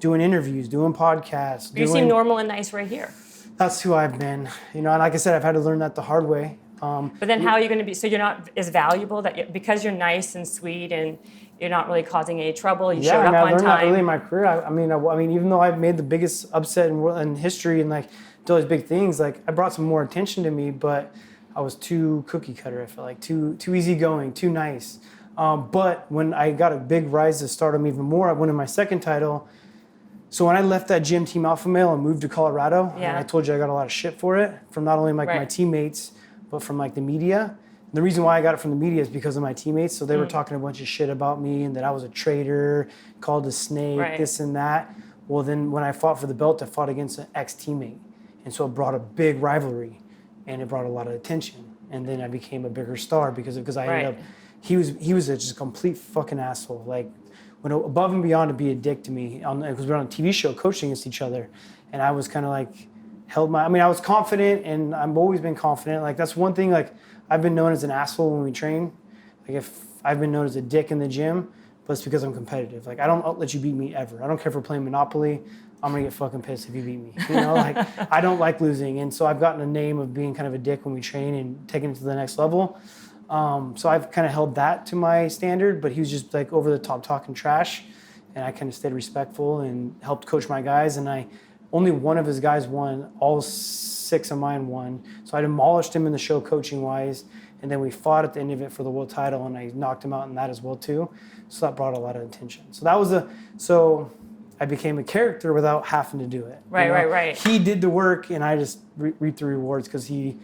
Doing interviews, doing podcasts. You seem normal and nice right here. That's who I've been. And like I said, I've had to learn that the hard way. But then how are you going to be, so you're not as valuable because you're nice and sweet and you're not really causing any trouble, you showed up on I learned time. that early in my career. I mean, even though I've made the biggest upset in history and like did all these big things, like I brought some more attention to me, but I was too cookie cutter. I felt like too easygoing, too nice. But when I got a big rise to stardom even more, I won in my 2nd title. So when I left that gym, Team Alpha Male, and moved to Colorado, and I told you I got a lot of shit for it from not only my teammates, but from like the media. The reason why I got it from the media is because of my teammates. So they were talking a bunch of shit about me and that I was a traitor, called a snake, this and that. Well, then when I fought for the belt, I fought against an ex-teammate. And so it brought a big rivalry and it brought a lot of attention. And then I became a bigger star because I ended up, he was just a complete fucking asshole. Like, went above and beyond to be a dick to me because we were on a TV show coaching against each other. And I was kind of like, I was confident and I've always been confident. Like, that's one thing, like, I've been known as an asshole when we train. Like, if I've been known as a dick in the gym, but it's because I'm competitive. Like, I don't let you beat me ever. I don't care if we're playing Monopoly. I'm going to get fucking pissed if you beat me. Like, I don't like losing. And so I've gotten a name of being kind of a dick when we train and taking it to the next level. So I've kind of held that to my standard, but he was just like over the top talking trash. And I kind of stayed respectful and helped coach my guys. And only one of his guys won. All 6 of mine won. So I demolished him in the show coaching wise. And then we fought at the end of it for the world title and I knocked him out in that as well too. So that brought a lot of attention. So I became a character without having to do it. Right. He did the work and I just reaped the rewards because he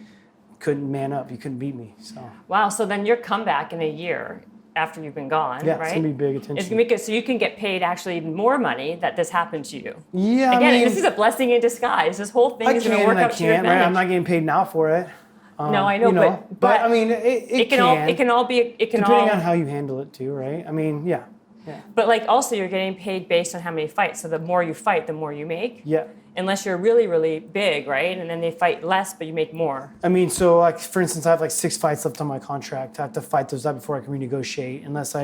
couldn't man up. He couldn't beat me. So. Wow. So then your comeback in a year after you've been gone, right? Yeah, it's going to be big attention. It's going to be good. So you can get paid actually even more money that this happened to you. Yeah, Again, this is a blessing in disguise. This whole thing is going to work out to your advantage. Right? I'm not getting paid now for it. No, I know, but I mean, it can all be depending on how you handle it too, right? I mean, yeah. But like also you're getting paid based on how many fights. So the more you fight, the more you make. Yeah. Unless you're really, really big, right? And then they fight less, but you make more. I mean, so like for instance, I have like 6 fights left on my contract. I have to fight those out before I can renegotiate. Unless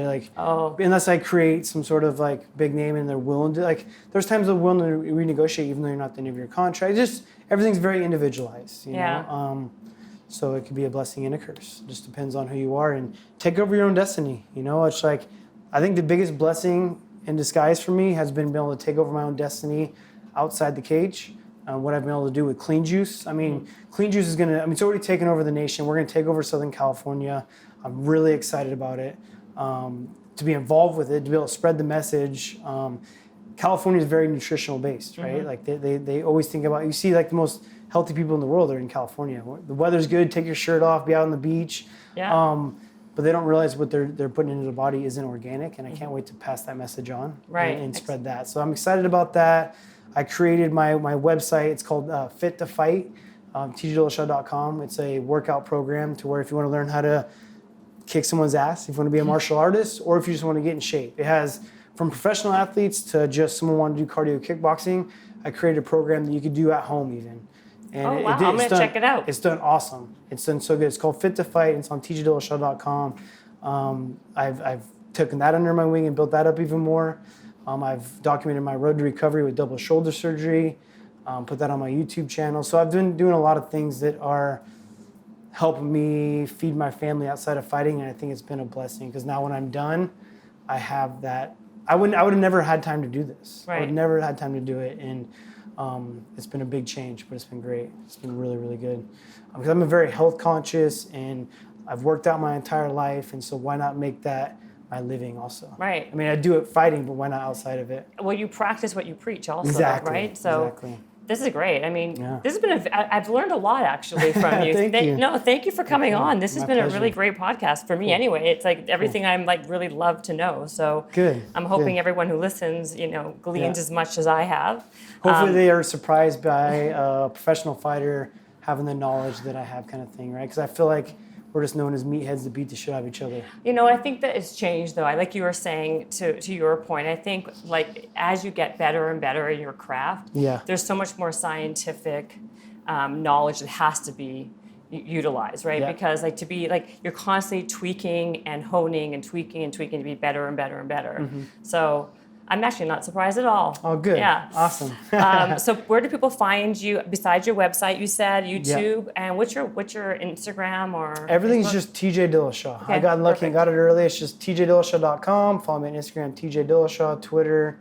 I create some sort of like big name and they're willing to like. There's times they're willing to renegotiate even though you're not the end of your contract. Just everything's very individualized. You know? So it could be a blessing and a curse. It just depends on who you are and take over your own destiny. It's like, I think the biggest blessing in disguise for me has been able to take over my own destiny outside the cage what I've been able to do with Clean Juice. I mean, Clean Juice is it's already taken over the nation. We're going to take over Southern California. I'm really excited about it. To be involved with it, to be able to spread the message. California is very nutritional based, right? Like they always think about, you see like the most healthy people in the world are in California. The weather's good, take your shirt off, be out on the beach. Yeah. But they don't realize what they're putting into the body isn't organic, and I can't wait to pass that message on and spread that. So I'm excited about that. I created my website. It's called Fit to Fight, TJDillashaw.com. It's a workout program to where if you want to learn how to kick someone's ass, if you want to be a martial artist, or if you just want to get in shape. It has from professional athletes to just someone want to do cardio kickboxing. I created a program that you could do at home even. And I'm going to check it out. It's done awesome. It's done so good. It's called Fit to Fight. It's on TJDillashaw.com. I've taken that under my wing and built that up even more. I've documented my road to recovery with double shoulder surgery, put that on my YouTube channel. So I've been doing a lot of things that are helping me feed my family outside of fighting, and I think it's been a blessing because now when I'm done, I have that. I would have never had time to do this. Right. I would never had time to do it, and it's been a big change, but it's been great. It's been really, really good because I'm a very health conscious, and I've worked out my entire life, and so why not make that my living also? Right. I mean, I do it fighting, but why not outside of it? Well, you practice what you preach also, Exactly. right? So exactly. This is great. I mean, this has been I've learned a lot actually from you. Thank you. No, thank you for coming on. This has My been pleasure. a really great podcast for me anyway. It's like everything I'm like really love to know. So Good. I'm hoping Good. everyone who listens, gleans as much as I have. Hopefully they are surprised by a professional fighter having the knowledge that I have, kind of thing, right? Because I feel like we're just known as meatheads that beat the shit out of each other. I think that it's changed though. Like you were saying to your point, I think like as you get better and better in your craft, there's so much more scientific knowledge that has to be utilized, right? Yeah. Because like to be like you're constantly tweaking and honing and tweaking to be better and better and better. Mm-hmm. So I'm actually not surprised at all. Oh, good. Yeah. Awesome. So where do people find you besides your website? You said YouTube, and what's your Instagram or Everything's Facebook? just TJ Dillashaw. Okay, I got lucky and perfect. got it early. It's just TJDillashaw.com. Follow me on Instagram, TJ Dillashaw, Twitter,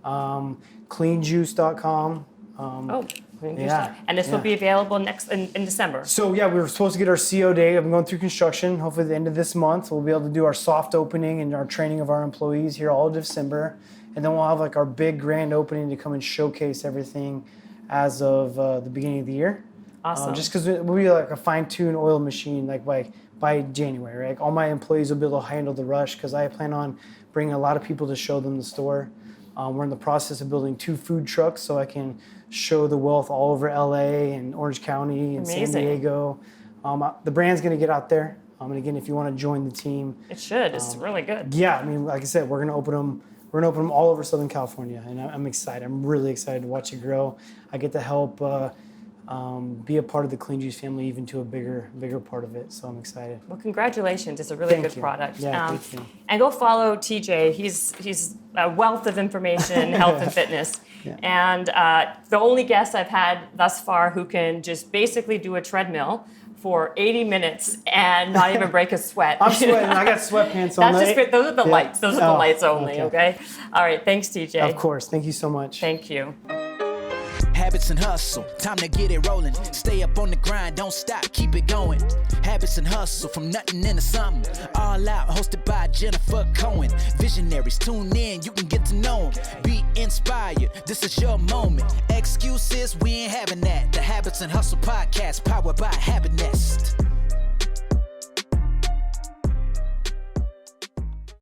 cleanjuice.com. And this will be available in December. So we were supposed to get our CO date. I'm going through construction. Hopefully at the end of this month, we'll be able to do our soft opening and our training of our employees here all of December. And then we'll have like our big grand opening to come and showcase everything as of the beginning of the year. Awesome. Just because we'll be like a fine-tuned oil machine like by January, right? Like all my employees will be able to handle the rush because I plan on bringing a lot of people to show them the store. We're in the process of building 2 food trucks so I can show the wealth all over LA and Orange County and Amazing. San Diego. The brand's going to get out there. And again, if you want to join the team. It should. It's really good. Yeah, I mean, like I said, we're going to open them. We're going to open them all over Southern California, and I'm excited. I'm really excited to watch it grow. I get to help be a part of the Clean Juice family, even to a bigger part of it. So I'm excited. Well, congratulations. It's a really good you. product. Yeah, thank you. And go follow TJ. He's a wealth of information, health and fitness. Yeah. And the only guest I've had thus far who can just basically do a treadmill for 80 minutes and not even break a sweat. I'm sweating. I got sweatpants on. That's just great. Those are the lights. Those are the lights only, okay? All right. Thanks, TJ. Of course. Thank you so much. Thank you. Habits and hustle, time to get it rolling. Stay up on the grind, don't stop, keep it going. Habits and hustle, from nothing into something. All out, hosted by Jennifer Cohen. Visionaries, tune in, you can get to know them. Be inspired, this is your moment. Excuses, we ain't having that. The Habits and Hustle podcast, powered by Habit Nest.